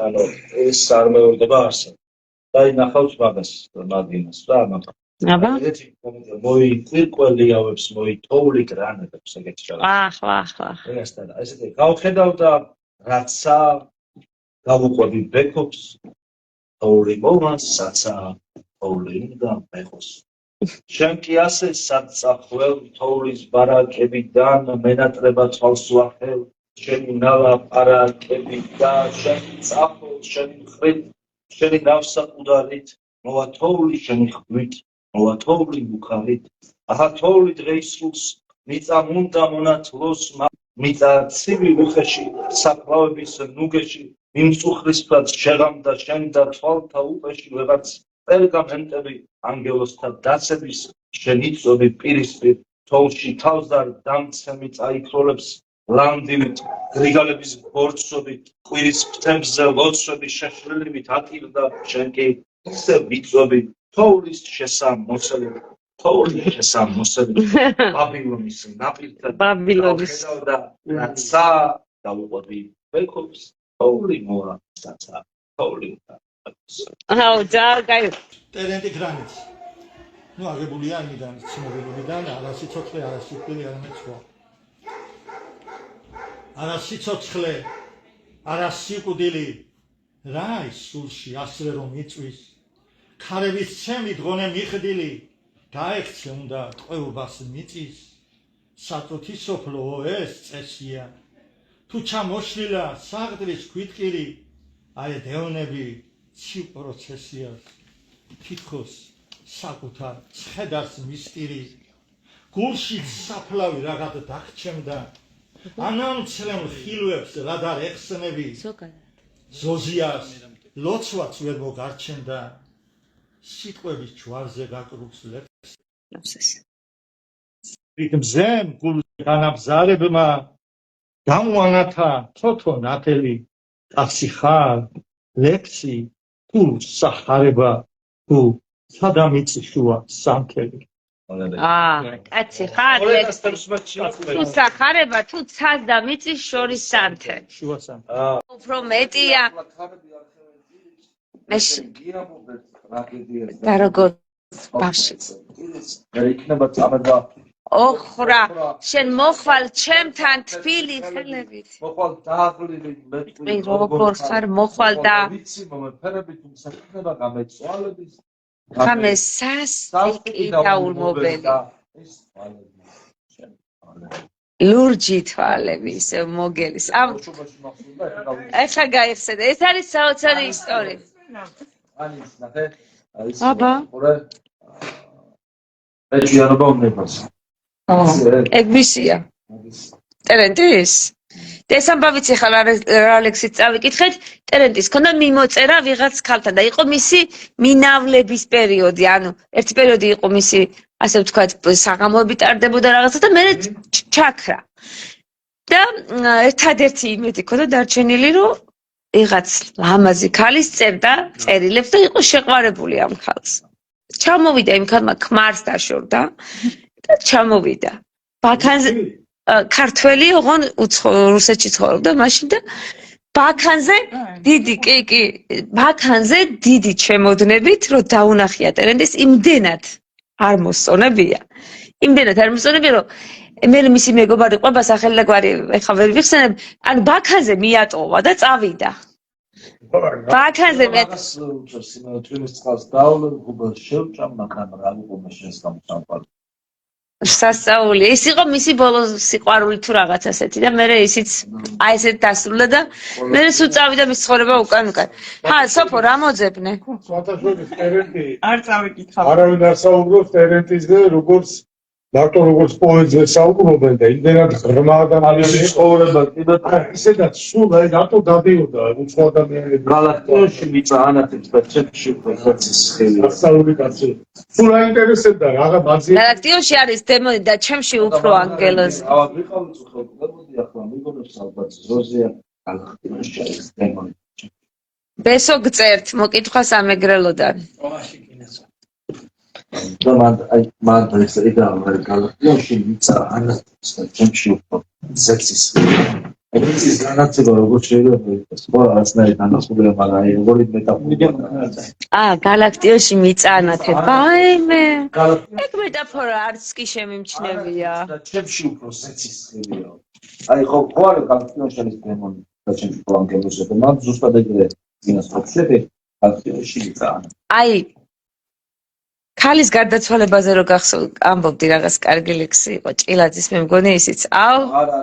Speaker 1: ანუ ეს არ მეორდება არსად და ინახავს მაგას მაგინას რა
Speaker 3: აბა
Speaker 1: ეგეთი კომედია მოიყვირკველიავებს, მოითოვლი გრანატებს ეგეთი
Speaker 3: ახ
Speaker 1: ესეთან ესეთი გავხედავ და რაცა გავუყვები ბექობს თოვლი მომას საცა თოვლი უნდა მეხოს შენ კი ასე საწახვალ თოვლის ბარაკებიდან მენატრება წყალს ვახელ შენი ნავა პარაკებიდან შენი წახვალ შენი ხრით შენი ნავსაყუდარით მოვათოვლი შენი ხვით მოვათოვლი მუქარით აჰა თოვლი დღეისრულს მიწა მუნდა მონათლოს მიწა ცივი უხეში საფლავების ნუგეში მიმწუხრისფრად შეღამდა შენ და თვალთა უყეში ვეღარც პერგამენტები ანგელოსთა დაცების შენ იწვევი პირისპირ თოლში თავს და დამცემი წაიქროლებს ლანდივით გრიგალების ბორცვებით ყვირის ფრთებზე ლოცვები შეშლილივით ატირდა შენ კი ისე ვიწვევი თოვლის შესამოსელი ბაბილონის ნაპირთან
Speaker 3: ბაბილონის
Speaker 1: და რაცა დავუყვები ბექობს თოვლი მოა საცა თოვლი
Speaker 3: აუ ძაი
Speaker 4: ტერენტი გრანიტი. ნუ აგებულია იმიდან ცნობილებიდან არასიცოცხლე არასიკვდილი არამედ სხვა. არასიცოცხლე არასიკვდილი რა ის სულში ასრე რომ იწვის ქარების ჩემი დღონე მიხდილი გაექცე უნდა ტყვეობას მიწის საწუთი სოფლო ეს წესია თუ ჩამოშლილა საღდრის ქვითკირი აი დევნები ციუ პროცესია თითქოს საკუთარ ცხედარს მისტირი გულში საფლავი რაღაც დაგჩემდა ანამცლემ ხილვებს რადარ ეხსნები ზოზიას ლოცვაც ვერ მოგარჩენდა სიტყვების ჯვარზე გაკრუს ლექსს რიტმზემ გულზე განაბზარებმა გამოანათა თოთო ნათელი კაცი ხარ ლექსი თუ სახარება თუ სადამიცი შუა სამკელი
Speaker 3: კაცი ხარ ლექსი თუ სახარება თუ სადამიცი შორის სანთე
Speaker 4: შუა სამკელი
Speaker 3: უფრო მეტია და როგორ ბავშვი
Speaker 1: იქნება წამება
Speaker 3: ოხრა შენ მოხვალ ჩემთან თბილი ხელებით
Speaker 1: მოხვალ დააღლილი
Speaker 3: მე როგორ ხარ მოხვალ და
Speaker 1: ვიცი მომეფერები თუმცა იქნება გამეწვალების
Speaker 3: გამე სასტიკი დაულმობელი ლურჯი თვალები ისე მოგელის ამ ეხა გაიხსენე ეს არის საოცარი ისტორია
Speaker 1: ანის ნახე
Speaker 3: აბა
Speaker 1: ეჭიანობა უნდებას
Speaker 3: ეგ მისია ტერენტის და ეს ამბავიც ახლა რა ლექსით წავიკითხეთ ტერენტის ქონდა მიმოწერა ვიღაც ქალთან და იყო მისი მინავლების პერიოდი ანუ ერთი პერიოდი იყო მისი ასე ვთქვათ საღამოები ტარდებოდა რაღაცა და მე ჩაქრა და ერთადერთი იმედი ქონდა დარჩენილი რომ ვიღაც ლამაზი ქალის წერდა წერილებს და იყო შეყვარებული ამ ქალს ჩამოვიდა იმ ქალმა ქმარს დაშორდა და ჩამოვიდა ბაქანზე ქართველი ოღონ რუსეთში ცხოვრობდა მაშინ და ბაქანზე დიდი კი ბაქანზე დიდი ჩემოდნებით რომ დაუნახია ტერენტის იმდენად არ მოსწონებია რომ მე მისი მეგობარი ყובה სახელი და გვარი ეხა ვერ ვიხსენებ ან ბაქანზე მიატოვა და წავიდა ბაქანზე მე
Speaker 1: თვითონ წყალს დაავლე ყובה შევჭამ მაგრამ რა ყובה შესამწავლო
Speaker 3: სასწაული ის იყო მისი ბოლო სიყვარული თუ რაღაც ასეთი და მე ისიც აი ესეთ დასრულდა და მე სულ წავიდა მის ცხოვრება უკან ჰა სოფო რა მოძებნე
Speaker 5: სვათაშორის ტერენტი
Speaker 8: არ წავიკითხავ
Speaker 5: არავინ არ საუბრობს ტერენტისზე როგორც მარტო როგორც პოეტზე საუბრობენ და იმდენად ღრმა ადამიანები
Speaker 1: ცხოვრება კიდევ
Speaker 5: ისედაც სულ აი რატო დადიოდა უცხო ადამიანები
Speaker 1: გალაქტიაში მიწა ანათებს და ჩემში ფერცის ხელი
Speaker 5: ასწავლული კაცი სულ აინტერესებდა რაღა ბაზი
Speaker 3: გალაქტიაში არის დემონი და ჩემში უფრო ანგელოზი
Speaker 1: ავად ვიყავით უხელმოდი ახლა მიგონებს ალბათ ზოზია გალაქტიაში არის დემონი
Speaker 3: ბესო გწერთ მოკითხვას ამეგრელოდან
Speaker 1: და მან ეს იდა გალაქტიაში მიწა ანათებს და ჩემში უფრო ფერცის ხელი ეს განაცება როგორ შეიძლება იყოს ხო არასნაირად განახულება მაგრამ აი როგორი მეტაფორა
Speaker 3: გალაქტიოში მიწანათე ვაიმე ეგ მეტაფორა არც კი შემიმჩნევია
Speaker 1: ჩემში უფრო სეცისხლია აი ხო არ გალაქტიოში არის დემონი და ჩემში პლანკებოზე და მაგ ზუსტად ეგრე წინას პროცესები გალაქტიოში მიწანა
Speaker 3: აი ქალის გარდაცვალებაზე რო ამბობდი რაღაც კარგი ლექსი იყო ჭილაძის მე მგონი ისიც აუ
Speaker 1: არა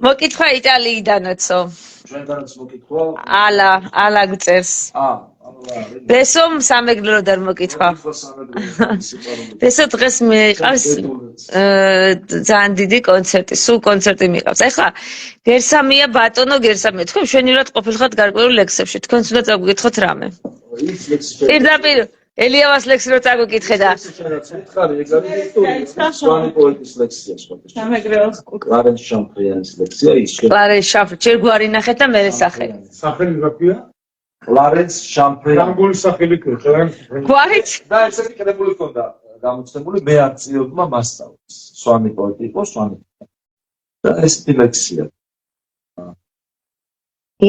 Speaker 3: მოკითხვა იტალიიდანაცო
Speaker 1: ჩვენგანაც მოკითხვა
Speaker 3: ალა გწერს ბესომ სამეგრელო და მოკითხვა ბესო დღეს მიყავს ძალიან დიდი კონცერტი სულ კონცერტი მიყავს ეხლა გერსამია ბატონო გერსამია თქვენ შვენივრად ყოფილხართ გარკვეულ ლექსებში თქვენც უნდა წაგვიკითხოთ რამე პირდაპირ ელიავას ლექსი რო წაგვიკითხე და
Speaker 1: მითხარი ეგ არის ისტორია სვანი პოეტის ლექსია სხვათა
Speaker 3: სამეგრელო
Speaker 1: კლარენს შამფრიანის ლექსია ის
Speaker 3: კლარენს შამფრიანი ჯერ გვარი ნახეთ და მე სახელი
Speaker 5: სახელი რა ქვია?
Speaker 1: კლარენს შამფრიანი
Speaker 5: რანგული სახელი ქვია?
Speaker 3: გვარით
Speaker 1: და ესეთი კრებული ქონდა გამოცემული მე არციოდმა მასწავლეს სვანი პოეტი იყო სვანი და ესეთი ლექსია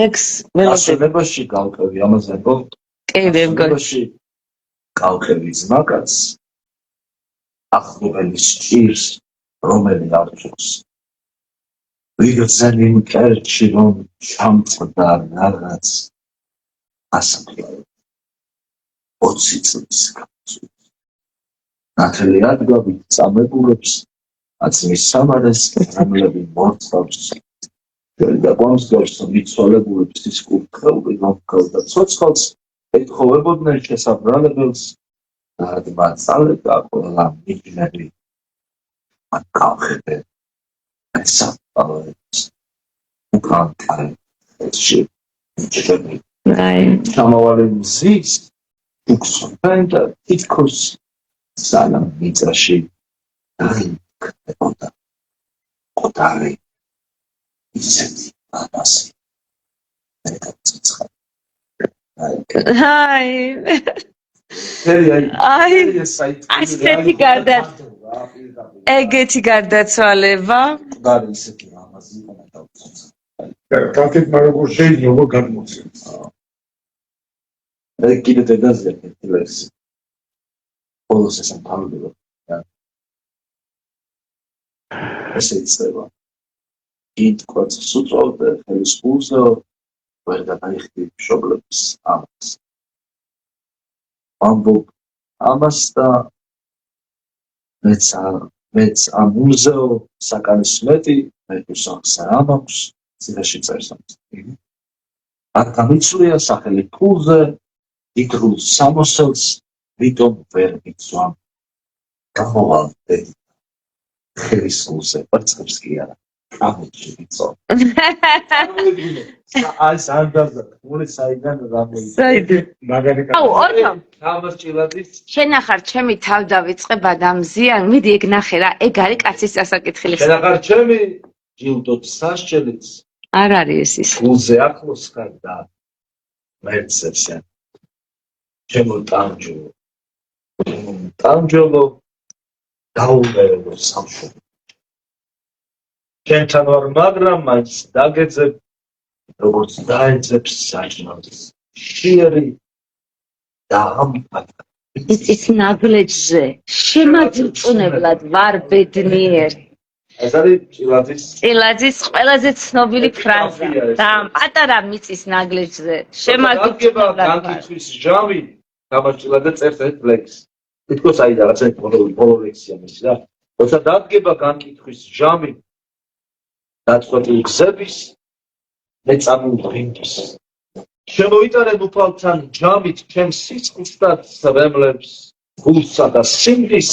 Speaker 3: ლექს ველოდები
Speaker 1: ასოლებაში გავყევი ამაზე ხო
Speaker 3: კი მე მგონი
Speaker 1: კალხების მაგაც ახლობელის ჭირს რომელი არწუხს ვიღაცანი მკერჩი რომ ჩამწდა რაღაც ასაკლავ 20 წლის გაწუხს ნათელი ადგილები წამებულებს აწმის სამარეს რომლები მორწავს და კონსტორს მიცვალებულებს ის კურთხეული გამქავდა ცოცხალს ეთხოვებოდნენ შესაბრალებელს და მაწალება ყველა მიგნები აკავხებენ ესაპალებს უკანკარებში
Speaker 3: აი
Speaker 1: სამავალი მზის უქსოფენ და თითქოს სანამ მიწაში დაიმკვიდრებოდა ყოდარი ისეთი აბასი მეკაცოცხალ
Speaker 3: აი ასეთი ეგეთი გარდაცვალება
Speaker 1: ყოდარი ისეთი აბასი იყო და
Speaker 5: კაკეთ მაგურ შეიძლება გადმოცემს
Speaker 1: ეგ კიდე დედაზე ლექსი բոլოს ეს ამთავრდება ესე იწება ით კვაცს უწოვდა ხელის პულსო ვერ გადაიხდი მშობლებს ამას ამბობ ამას და მეც ამ მუზეო საკანის მეტი მე უსახს ამ აქვს ციხეში წერს ამას აქ გამიცვლია სახელი პულზე იგრულ სამოსელს ვიტომ ვერ მიცვამ გამოვალდე ხელის პულზე პარცხებს კი არა ამოჩი ვიცო აი სანდარდა მული საიდან გამოიწვა
Speaker 3: საიდი
Speaker 5: მაგარი
Speaker 3: აუ ორქა
Speaker 1: თამას ჭილაძის
Speaker 3: შენახარ ჩემი თავ დავიწყება და მზიან მიდი ეგ ნახე რა ეგ არის კაცის დასაკითხილი
Speaker 1: შენახარ ჩემი ჯილდოთ სასჯელიც
Speaker 3: არ არის ეს ის
Speaker 1: გულზე ახლოს ხარ და მერცესე ჩემო ტანჯოლო დაუმერო სამშობლო ჩვენთან ვარ მაგრამ მაინც დაგეძებ როგორც დაეძებს საჭმელს შიერი და ამპატა
Speaker 3: ის ნაგლეჯზე შემაძრწუნებლად ვარ ბედნიერი
Speaker 1: ეს არის ჭილაძის
Speaker 3: ყველაზე ცნობილი ფრაზა და პატარა მიწის ნაგლეჯზე შემაძრწუნებლად
Speaker 1: განკითხვის ჟამი გამარჯვება და წერს ეს ლექს თითქოს აი რაღაცა ბოლო ლექსია მის რა როცა დადგება განკითხვის ჟამი დაწყვეტილი გზების მე წამოვიდრინდეს შემოვიტანებ უფალთან ჯამით ჩემს სიცხეს და სრემლებს გულსა და სიმდის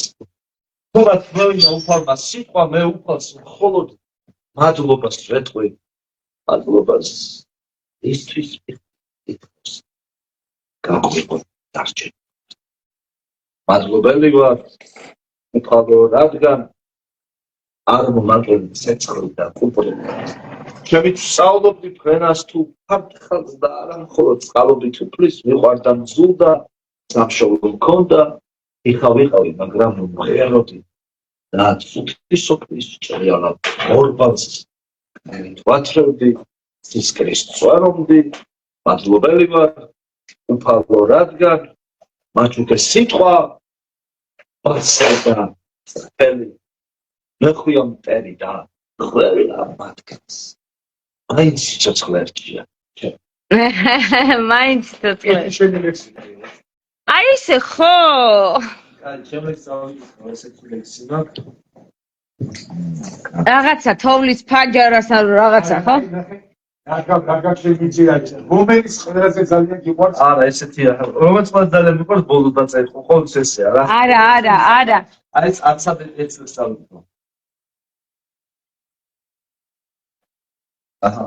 Speaker 1: თუმცა მევინა უფალმა სიტყვა მე უფალს მხოლოდ მადლობას ვეტყვი მადლობას ისთვის ითხოვს გაგვიყო დარჩენ მადლობელი ვარ უფალო რადგან არ მომაგენ სეცხლი და კულტურა ჩემი სწავლობდი თქვენას თუ ფართხალს და არა მხოლოდ წყალობით უფლის მიყვარდა მზულდა სამშობლო მქონდა ვიყავი მაგრამ მღეროდი და ცუდი სოფლის ჭრიალა ორბალს მერით ვათრევდი, სისკრის წვარობდი, მადლობელი ვარ, უფალო რადგან, მათ უკვე სიტყვა, მასება, სწრაფელი, მე ხვია მტერი და ყველა მათგანს. მაინც სიცოცხლე ერთია.
Speaker 3: მაინც სიცოცხლე. აი ესე ხო? რაღაცა თოვლის ფაჯარას არ რაღაცა ხო?
Speaker 5: კარგად შემიძლია. რომელიც ყველაზე ძალიან გიყვარს?
Speaker 1: არა, ესეთია. რომელიც მას ძალიან მიყვარს, ბოლოს დაწერე, ყოველთვის ესეა რა.
Speaker 3: არა.
Speaker 1: აი, აცადე ეცეს დავიქო. აჰა.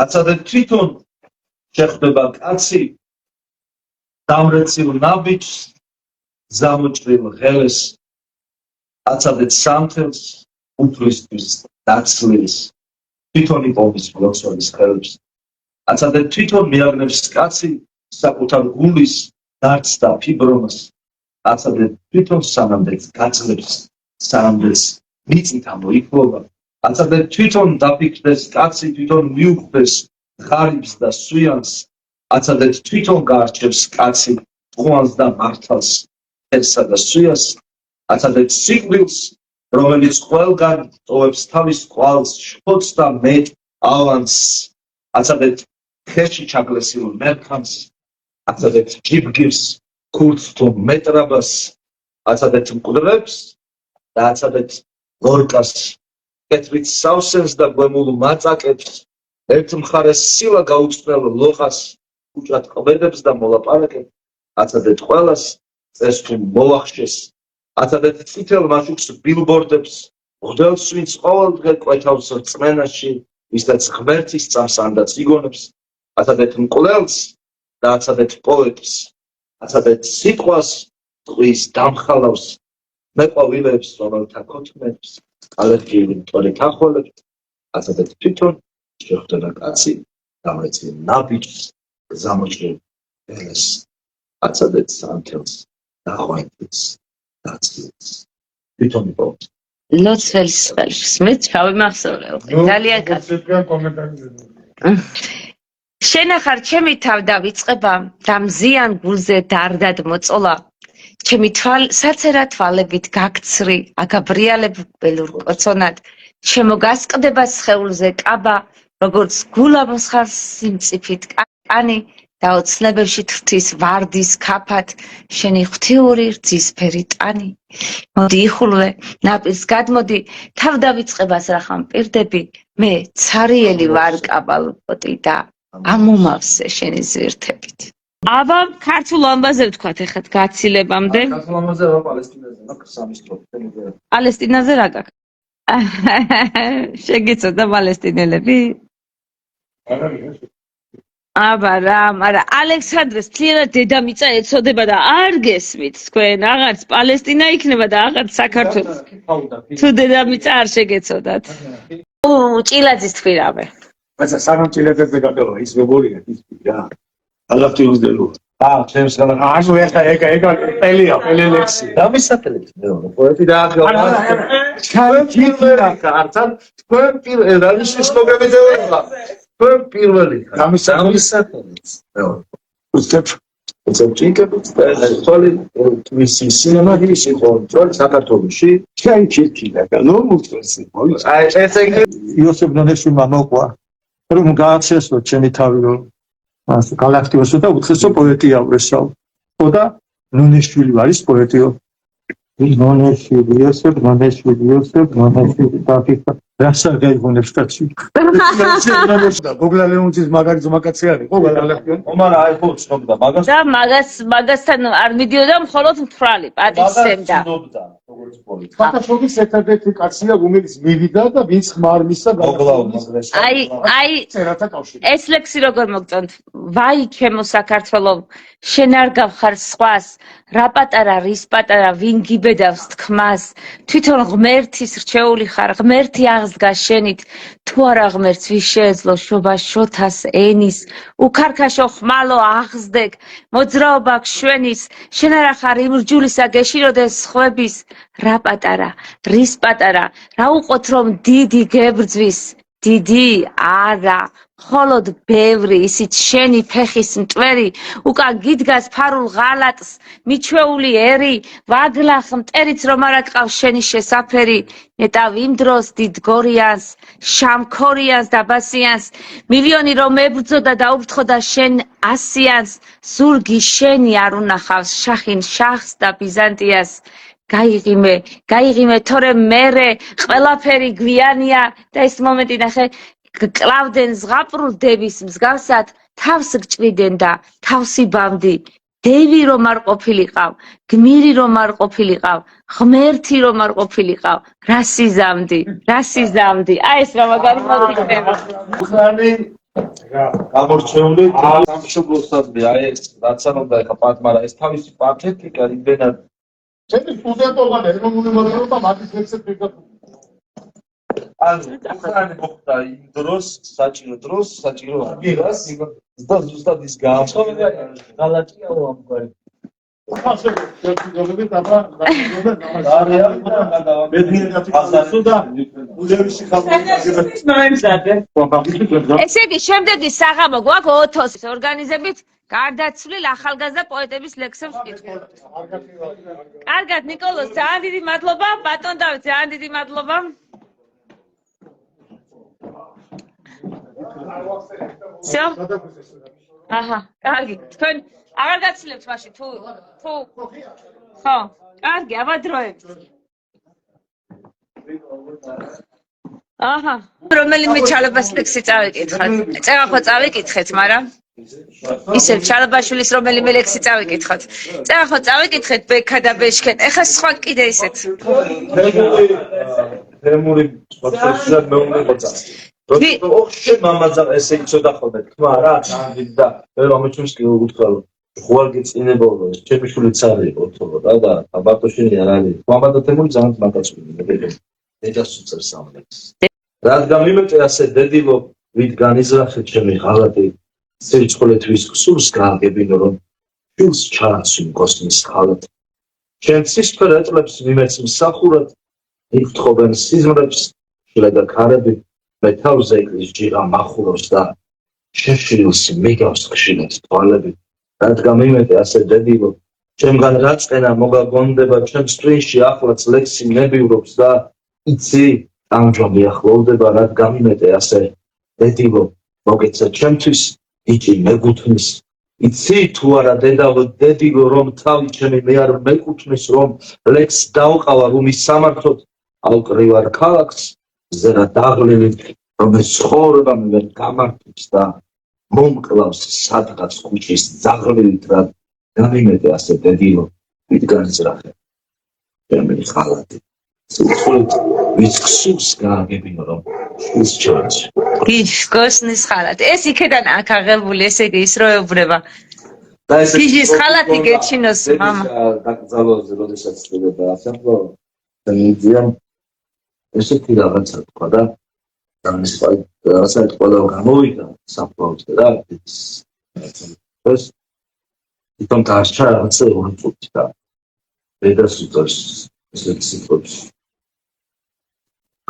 Speaker 1: აცადე თვითონ შეხვდება კაცი დამრეცილ ნაბიჯს, ზამოჭრილ ღელეს, აცადეთ სამთელს, უფლისთვის დაცლის, თვითონ იპოვის მლოცველის ხელებს. აცადეთ თვითონ მიაგნებს კაცი საკუთარ გულის დარდს და ფიბრონას. აცადეთ თვითონ სანამდეც გაძლებს, სანამდეც მიწით ამოიფლობა. აცადეთ თვითონ დაფიქრდეს კაცი, თვითონ მიუხვდეს ღარიბს და სვიანს. აცადეთ თვითონ გაარჩევს კაცი ყვანს და მართალს, ფერსა და სვიას. აცადეთ სიკვდილს, რომელიც ყველგან ტოვებს თავის ყვალს, შფოთს და მეტ ავანსს. აცადეთ ხეში ჩაგლესილ მერქანს. აცადეთ ჯიბგირს, ქურდს თუ მეტრაბას. აცადეთ მკვდრებს და აცადეთ ლორკას. კეთრით სავსენს და გვემულ მაწაკებს. ერთ მხარეს სილა გაუწნელ ლოყას, უჭრად ყვედებს და მოლაპარაკებს. აცადეთ ყველას წეს თუ მოახშეს. აცადეთ წითელ მაშუქს ბილბორდებს, მოდელს ვინც ყოველდღე კვეთავს რწმენაში, ვისაც ღმერთის წამს ანდაც იგონებს. აცადეთ მკვლელს და აცადეთ პოეტს. აცადეთ სიტყვას ტყვის დამხალავს, მეყვავილებს, რომელთა ქოთმებს, ალერგიული მტვერით ახველებს. აცადეთ თვითონ შეხვდება კაცი, დამრეცილ ნაბიჯს, ზამოჭრილ ღელეს. აცადეთ სამთელს, დახვეითს, დაცილს. თვითონ იპოვოს.
Speaker 3: ლოცველის ხელს მე ჩავიმახსოვრე ძალიან კაცი. შენახარ ჩემი თავ დავიწყება და მზიან გულზე დარდად მოწოლა. ჩემი საცერა თვალებით გაქცრი, აგაბრიალებ ველურ კოცონად. ჩემო გასყდება სხეულზე კაბა, როგორც გულაბოს ხარ სიმწიფით კანი და ოცნებებში თრთის ვარდის ქაფად, შენი ღვთიური რძისფერი ტანი. მოდი იხულვე, ნაპირს გადმოდი, თავ დავიწყებას რახან პირდები, მე ცარიელი ვარ კაბალპოტი და ამომავსე შენი ზვირთებით. აბა, ქართულ ამბაზე ვთქვათ ეხლა გაცილებამდე.
Speaker 1: ქართულ ამბაზე რა პალესტინაზე, მაქვს სამის თქო.
Speaker 3: პალესტინაზე რა გაქვს? შეგეცოდა პალესტინელები? აბა რა, მაგრამ ალექსანდრეს თლიანად დედამიწა ეწოდება და არ გესმით თქვენ, აღარც პალესტინა იქნება და აღარც საქართველო. თუ დედამიწა არ შეგეცოდათ. ჭილაძის თქვი რამე.
Speaker 5: მაცა სანამ ჭილაძეზე გადავა, ის მეგობრია, ის რა. ალაფთი უძდელო. ჩემს განა აშო ეხა პელია, პელელექსი.
Speaker 1: დამისაფელეთ მეორე პოეტი და აღგავდა.
Speaker 5: ჩავე
Speaker 1: პირველი ხართან, თქვენ პირველი რანიშის მოგებედევა. თქვენ პირველი ხარ. დამისაფელეთ მეორე.
Speaker 5: უსტებ
Speaker 1: ზოგჯერობით თვალი მისი სინემატიკის იყო საქართველოში.
Speaker 5: ჩაი ჩირკიდა და ნორმალურში.
Speaker 1: აი ესე
Speaker 4: იოსებ ნონეშვილმა მოყვა რომ გააცესო ჩემი თავი რომ მას გალაქტიოსო და უცხესო პოეტია ვრესავ. ხოდა ნონეშვილი არის პოეტიო. ნონეშვილი იოსებ დაფიქრა რასა გაიგონებს კაცი.
Speaker 5: და გოგლა ლეონცის მაგარი ზომაკაცი არის, ხო გალაქტიო?
Speaker 1: ომარა აი ხო ცნობდა მაგას.
Speaker 3: და მაგასთან არ მიდიოდა მხოლოდ მთვრალი პატიცემდა.
Speaker 1: როგორც პოლიტიკა.
Speaker 5: ფათაშობის ერთადერთი კაცია, რომელიც მივიდა და ვინც ხმარმისა
Speaker 1: გოგლაუს.
Speaker 3: აი
Speaker 5: წერათა კავშირი.
Speaker 3: ეს ლექსი როგორ მოგწონთ? ვაი ჩემო საქართველო, შენ არ გავხარ სხვას, რა პატარა, რის პატარა, ვინ გიბედავს თქმას, თვითონ ღმერთის რჩეული ხარ, ღმერთი აღსდგა შენით, თუ არა ღმერთს ვის შეეძლო შობას შოთას ენის უქარქაშო ხმალო აღზდეკ მოძრაობა შვენის შენ არა ხარ იმ რჯულისა გეშიროდეს ხვების რა პატარა რის პატარა რა უყოთ რომ დიდი გებრძვის დიდი არა მხოლოდ ბევრი ისიც შენი ფეხის მტვერი უკან გიდგას ფარულ ღალატს მიჩვეული ერი ვაგლახ მტერიც რომ არა გყავს შენი შესაფერი ნეტავ იმ დროს დიდ გორიანს შამქორიანს და ბასიანს მილიონი რომ ებრძოდა და უბრძოდა შენ ასიანს ზურგი შენი არ უნახავს შახინ შახს და ბიზანტიას გაიღიმე თორე მერე ყველაფერი გვიანია და ეს მომენტი ნახე კლავდნენ ზღაპრულდების მსგავსად თავს გჭრიდნენ და თავს იბამდი დევი რომ არ ყოფილიყავ გმირი რომ არ ყოფილიყავ ღმერთი რომ არ ყოფილიყავ რა სიზამდი აი ეს რა მაგარი მოხდება
Speaker 1: ხანი გამორჩეული სამშობლოსადმი აი ეს რაც ანობდა ეხა პატმარა ეს თავისი პათეტიკა იმენად
Speaker 5: ჩემი სტუდენტობა და ეროვნული მოძრაობა მათის ლექსებს ვიგებ
Speaker 1: ხანი მოხდა იმ დროს საჭირო ადგილას ზუსტად ის გაამხობია
Speaker 6: გალატიაო ამგვარი
Speaker 3: ესე იგი შემდეგი საღამო გვაქვს ოთოს ორგანიზებით გარდაცვლილ ახალგაზრდა პოეტების ლექსებს ვკითხულობთ. კარგად ნიკოლოზ, ძალიან დიდი მადლობა, ბატონ დავით, ძალიან დიდი მადლობა. Всё? აჰა, კარგი. თქვენ აღარ გაცვლებთ მაშინ თუ ხო, კარგი, აბადროებით. აჰა, რომელიმე ჩალებას ლექსი წავიკითხოთ. წევა ხო წავიკითხეთ, მაგრამ ისე ჩალაბაშვილის რომელიმე ლექსი წავიკითხოთ. წევა ხო წავიკითხეთ ბექა და ბეშქენ. ეხლა სხვა კიდე ისეთ.
Speaker 1: თემური პროცესად მეუბნება. ოხშე მამაძა ესე იცოდა ხოლმე თქმა რა ძალიან და მე ამოჩვენს კი უთქვა რომ ხوارგი წინებოვო ჩემი შულიც არის ოთო და ბარტოშინი არ არის მამადა თემური ძალიან მაგაცვილი დედას უწევს ამლებს რადგან მიმეტე ასე დედილო ვით განიზრახე ჩემი ღალატი სიცხოლეთვის სულს გააგებინო რომ შულს ჩააცვი კოსმის ღალატი ჩემ სისფერ ეტლებს მიმეც მსახურად იფთხობენ სიზმრებს შილე და ქარები მე თავზე ეკლის ჯირა მახურობს და შეშილს მიგავს ხშირად თვალები რადგან მიმეტე ასე დედილო ჩემგან რაწყენა მოგაგონდება ჩემს წვინში ახლაც ლექსი ნებივრობს და იცი ამჯობი ახლოვდება რადგან მიმეტე ასე დედილო მოგეცა ჩემთვის იჭი მეგუთმის იცი თუ არა დედალო დედილო რომ თავი ჩემი მე არ მეკუთვნის რომ ლექსს დავყავა რუმის სამართლოდ ავკრივარ ქალაქს ზერა დაღლილი რომ ცხოვრება მე გამართებს და მომკლავს სადღაც ქუჩის ძაღლით რა გამიმეტე ასე დედილო ვით განიზრახე ჩემი ხალათი სულით ვის ქსურს გააგებინო რომ ის ჩანს
Speaker 3: გისკოსნის ხალათი ეს იქიდან აქ აღებული ესე იგი ის რო ეუბნება და ეს ის ხალათი გეჩინოს მამა
Speaker 1: დაკრძალვაზე როდესაც წდება ასამბლო და მიდიან ესეთი რაღაცა თქვა და ამის რასაც ყველა გამოვიდა საფლავზე და ეს თვითონ დაარჩა რაღაცა ორი წუთი და დედას უწევს ესეთი სიტყვებს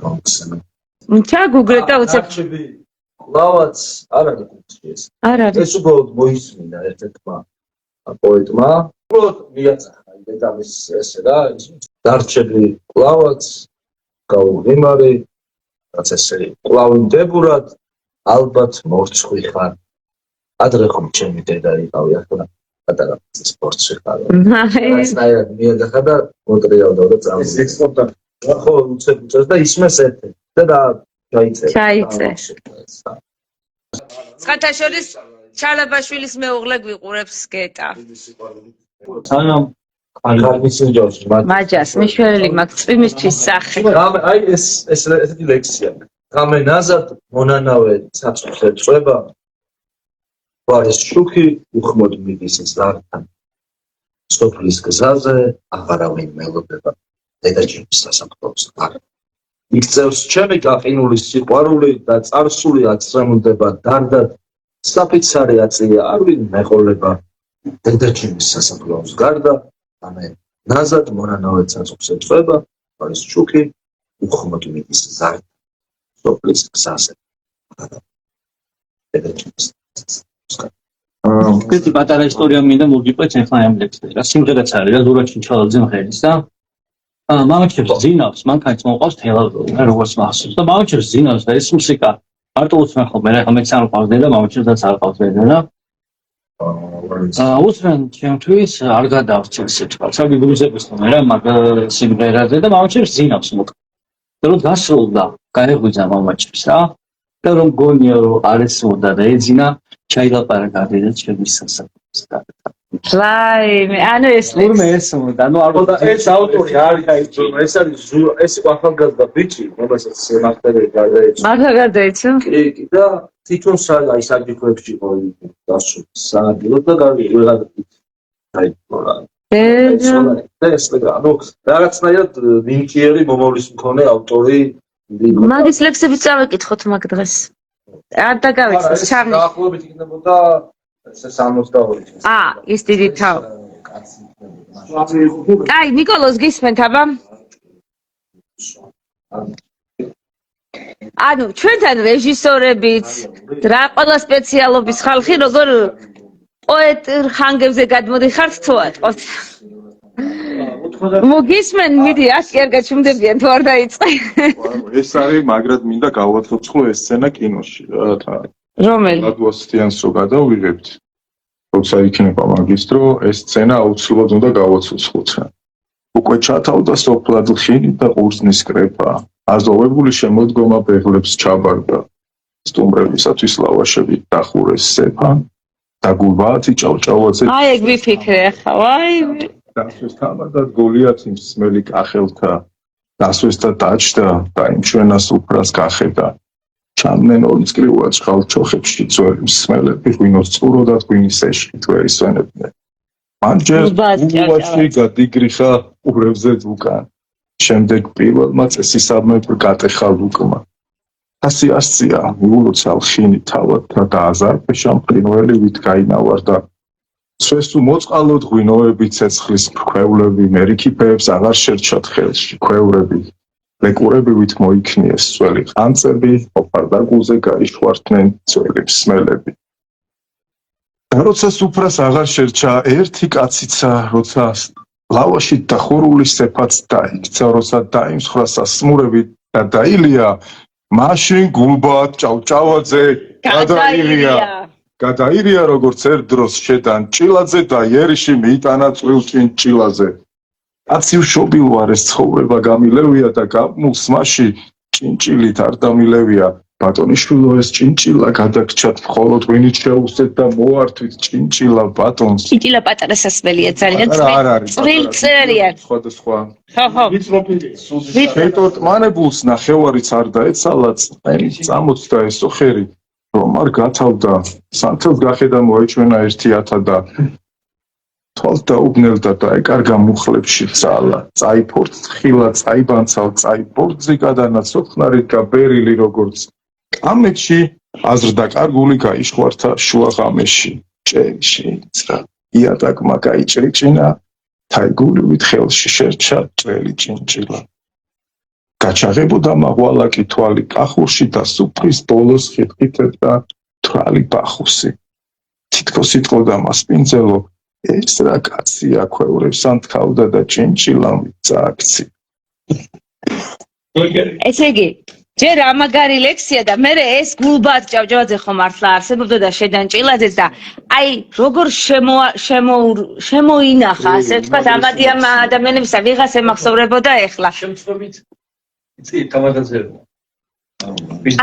Speaker 1: გამხსენა
Speaker 3: ჩაგუგრე და უცებ
Speaker 1: ლავაც არ არის კუთხე
Speaker 3: არ არის
Speaker 1: ეს უბრალოდ მოისმინა ერთ-ერთმა პოეტმა უბრალოდ მიაწახა დედამის ესე რა დარჩები ლავაც გაუღიმარი რაც ესე კლავინდებურად ალბათ მორცხვი ხარ ადრე ხომ ჩემი დედა იყავი ახლა პატარა სპორტში ხარ ასნაირად მიეძახა და მოტრიალდა და წამოიწყდა ხო უცებ და ისმეს ერთ და ჩაიწე
Speaker 3: სხვათა შორის ჩალაბაშვილის მეუღლე გვიყურებს გეტა
Speaker 6: სანამ
Speaker 3: მაჯას მიშველი მაგ წვიმისთვის სახე
Speaker 1: აი ეს ესეთი ლექსია გამე ნაზად მონანავე ცაცხვზე წვება ვარის შუქი უხმოდ მიდის ზართან სოფლის გზაზე აღარავინ მელოდება დედაჩემს სასამართლოს არ იქცევს ჩემი გაყინული სიყვარული და წარსული აცრემლდება დარდად საფიცარი აწია არ ვინ მეყოლება დედაჩემის სასაფლაოს გარდა ამე ნაზად მონანავე ცაცობს ეწვება არის ჩუქი უხმოდ მიდის ზარდა სოფლის გზაზე დედაჩემის
Speaker 6: ესეთი პატარა ისტორია მინდა მოგიყვეთ ახლა ამ ლექსზე რა სიმღერაც არის რა ზურაბ ჩინჩალაძე მღერის და მამაჩებს ზინავს მანქანით მოყავს თელავი რა როგორც მახსოვს და მამაჩებს ზინავს და ეს მუსიკა მარტო უცნაურ ხოლმე რა მეც არ ყავს და მამაჩებსაც არ ყავს და უსრან ჩემთვის არ გადავწევ სიტყვა საგიგრუზებს ხოლმე რა მაგ სიმღერაზე და მამაჩებს ზინავს მოკლედ რომ გასრულდა გაეღვიძა მამაჩებს რა და რომ გონია რომ არ ესმოდა და ეძინა ჩაილაპარაკა და ჩემის სასაფლაოს რაიმე ანუ ეს ლექსი ესმოდა ანუ ალბათ ეს ავტორი არის აი ეს არის ეს ახალგაზრდა ბიჭი რომელსაც მართლა გადაეცა მართლა გადაეცა კი და თვითონ აი საჯიქვებში ყოლი დასულ სადილო და ვეღარ აი რა ეს ანუ რაღაცნაირად ნინკიერი მომავლის მქონე ავტორი მაგის ლექსებიც წავეკითხოთ მაგ დღეს არ დაგავეცეს ჩამი დაახლოებით იქნებოდა 62 ის დიდი თავი აი ნიკოლოზ გისმენთ აბა ანუ ჩვენთან რეჟისორებიც რა ყველა სპეციალობის ხალხი როგორ პოეტ ხანგებზე გადმოდიხართ თუ ატყოთ მოგისმენ მიდი აქ არ გაჩუმდებიან თუ არ დაიწყე
Speaker 7: ეს არის მაგრამ მინდა გავაცოცხლო ეს სცენა კინოში რა
Speaker 3: რომელი
Speaker 7: ლადუასთიანს რო გადავიღებთ როცა იქნება მაგისტრო ეს სცენა აუცილებლად უნდა გავაცოცხლოთ რა უკვე ჩათავდა სოფლად ხინი და ყურძნის კრეფა აზოვებული შემოდგომა ბეღლებს ჩაბარდა სტუმრებისათვის ლავაშები დახურეს სეფა და გულბაათი ჭავჭავაძე
Speaker 3: აი ეგ ვიფიქრე ახლა ვაი
Speaker 7: დასვეს თამადად გოლიათი მსმელი კახელთა დასვეს და დაჭდა და იმ ჩვენას უფრას გახედა ჩამდნენ ორწლივად წყალჩოხებში ძველი მსმელები ღვინოს წყურო და ღვინის ეშკით ვეისვენებდნენ მან ჯერ უბაში გადიგრიხა ყურებზე უკან შემდეგ პირველმა წესისამებრ გატეხა ლუკმა ასე ასწია მიულოცავ ხინი თავად და დააზარფეშა მყინველი ვით გაინავარდა სვესუ მოწყალოდ ღვინოები ცეცხლის ქვევლები მერიქიფეებს აღარ შერჩათ ხელში ქვევრები ლეკურებივით მოიქნიეს ძველი ყანწები ოფარდაგულზე გაიშვარდნენ ძველი მსმელები და როცა სუფრას აღარ შერჩა ერთი კაციცა როცა ლავაშით დახურული სეფაც დაიქცა როცა დაიმსხრა სასმურებით და დაილია მაშინ გულბაათ ჭავჭავაძე გადაირია როგორც ერთ დროს შედან ჭილაძე და იერიში მიიტანა წვილ ჭინჭილაზე კაცი ვშობილ ვარ ეს ცხოვრება გამილევია და გამულს მასში ჭინჭილით არ დამილევია ბატონიშვილო ეს ჭინჭილა გადაგჭათ მხოლოდ ღვინით შეუსეთ და მოართვით ჭინჭილა ბატონს
Speaker 3: ჭინჭილა პატარა სასმელია ძალიან წვრილწერია
Speaker 7: სხვადასხვა
Speaker 3: ხო
Speaker 7: შეტოთ მანებულს ნახევარიც არ დაეცალა წამოწდა ესო ხერი რომ არ გათავდა სანთელს გახედა მოეჩვენა 1-1000 და თვალს დაუბნელდა და ეკარგა მუხლებში ძალა წაიფორთ ხილა წაიბანცალ წაიფორთზე გადანაცოხნარით გაბერილი როგორც კამეთში აზრდა კარგული გაიშვართა შუა ღამეში ჭერი შეიწრა იატაკმა გაიჭრიჭინა თაიგულივით ხელში შერჩა ჭრელი ჭინჭილა გაჩაღებოდა მაღვალაკი თვალი კახურში და სუფრის ბოლოს ხიტყიტებდა თვალი ბახუსი თითქოს იტყოდა მასპინძელო ეს რა კაცია ქვევრებს ანთქავდა და ჭინჭილამ წააქცი
Speaker 3: ესე იგი ჯერ ამაგარი ლექსია და მე ეს გულბაათ ჭავჭავაძე ხო მართლა არსებობდა და შედან ჭილაძეც და აი როგორ შემოინახა ასე ვთქვათ ამადიან ადამიანებს და ვიღას ემახსოვრებოდა ეხლა
Speaker 8: შემთხვევით იცი თავადაზე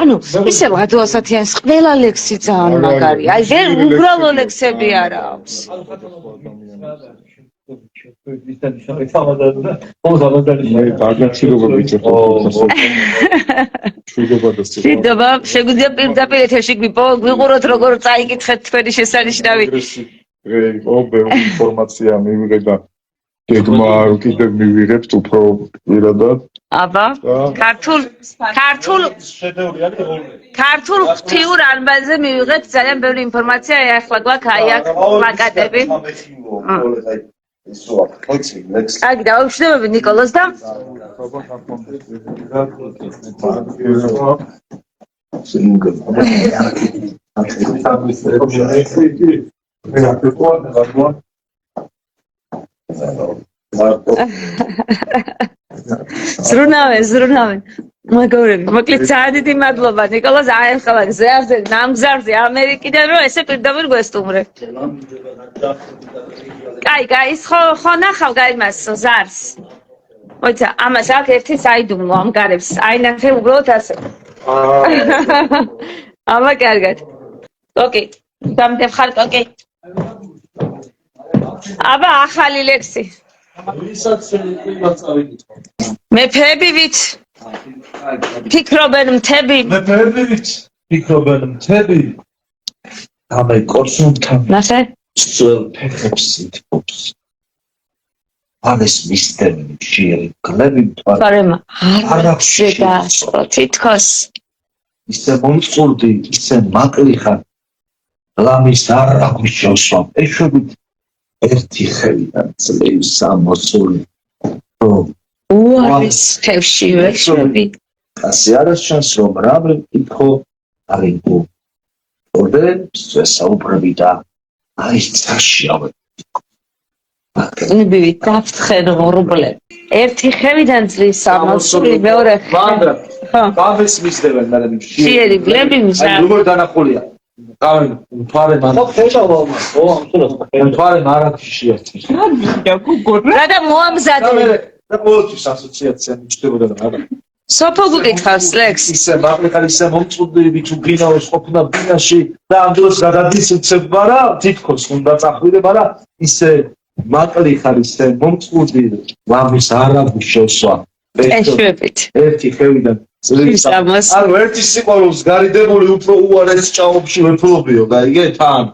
Speaker 3: ანუ ისე ლადუასათიანს ყველა ლექსი ძალიან მაგარია აი ვერ უბრალო ლექსები არა აქვს შედობა შეგვიძლია პირდაპირ ეთერში გვიყუროთ როგორ წაიკითხეთ თქვენი შესანიშნავი
Speaker 7: ინფორმაცია მივიღე და გეგმა კიდევ მივიღებთ უფრო პირადად
Speaker 3: აბა ქართულ ღვთიურ ანბანზე მივიღეთ ძალიან ბევრი ინფორმაცია ახლა გვაქვს აი აქ პლაკატები აი დავუშვებები ნიკოლოზ და ზრუნავენ მაგორები მოკლედ ძალიან დიდი მადლობა ნიკოლოზ აი ახლა ზეავზე ნამგზავრზე ამერიკიდან რომ ესე პირდაპირ გვესტუმრე კაი ის ხო ნახავ გაიმას ზარს მოიცა ამას აქ ერთი საიდუმლო ამ გარებს აი ნახე უბრალოდ ასე აბა კარგად ოკეი დამდებ ხარ ოკეი აბა ახალი ლექსი მეფეებივით ფიქრობენ მთები
Speaker 9: ამე კორსუნთან
Speaker 3: ნახე
Speaker 9: სწორ ფეხებს ითხოვს არის მისტერი შირი კლები
Speaker 3: თორემ არ შეგასწრო თითქოს
Speaker 9: ისე მომწურდი ისე მაკლი ხარ ლამის არ აგვიშევსვა ეშვებით ერთი ხელიდან წლებს ამოსული
Speaker 3: უარის ხევში ვეშვები
Speaker 9: ასე არასჩანს რომ რამე ითხოვ არიგო ორდენს საუბრები და აი წაშიავე
Speaker 3: ნიბი დაფრთხენ ღრუბლები ერთი ხევიდან წლის ამოსული მეორე
Speaker 9: მანდრა ბაბეს მისდევენ მაგრამ
Speaker 3: ციერი ბლები მზა
Speaker 9: აი როგორ დანახულია გავი მთვარე მარაკში შეერთი
Speaker 3: რადა მოამზადე
Speaker 9: და ყოველთვის ასოციაცია მიჩნდებოდა რა
Speaker 3: სოფო გიკითხავს ლექს
Speaker 9: ისე მაგალითად ისე მომწუდები თუ ბინაოს ყოფნა ბინაში და ამ დროს გადადის უცებმა რა თითქოს უნდა წახვიდე მაგრამ ისე მაკლი ხარ ისე მომწუდი ლამის არაბი შესვა
Speaker 3: ეშვებით
Speaker 9: ერთი ხევიდან წლის ანუ ერთი სიყვარულს გარიდებული უფრო უარეს ჭაობში ვეფლობიო გაიგე თან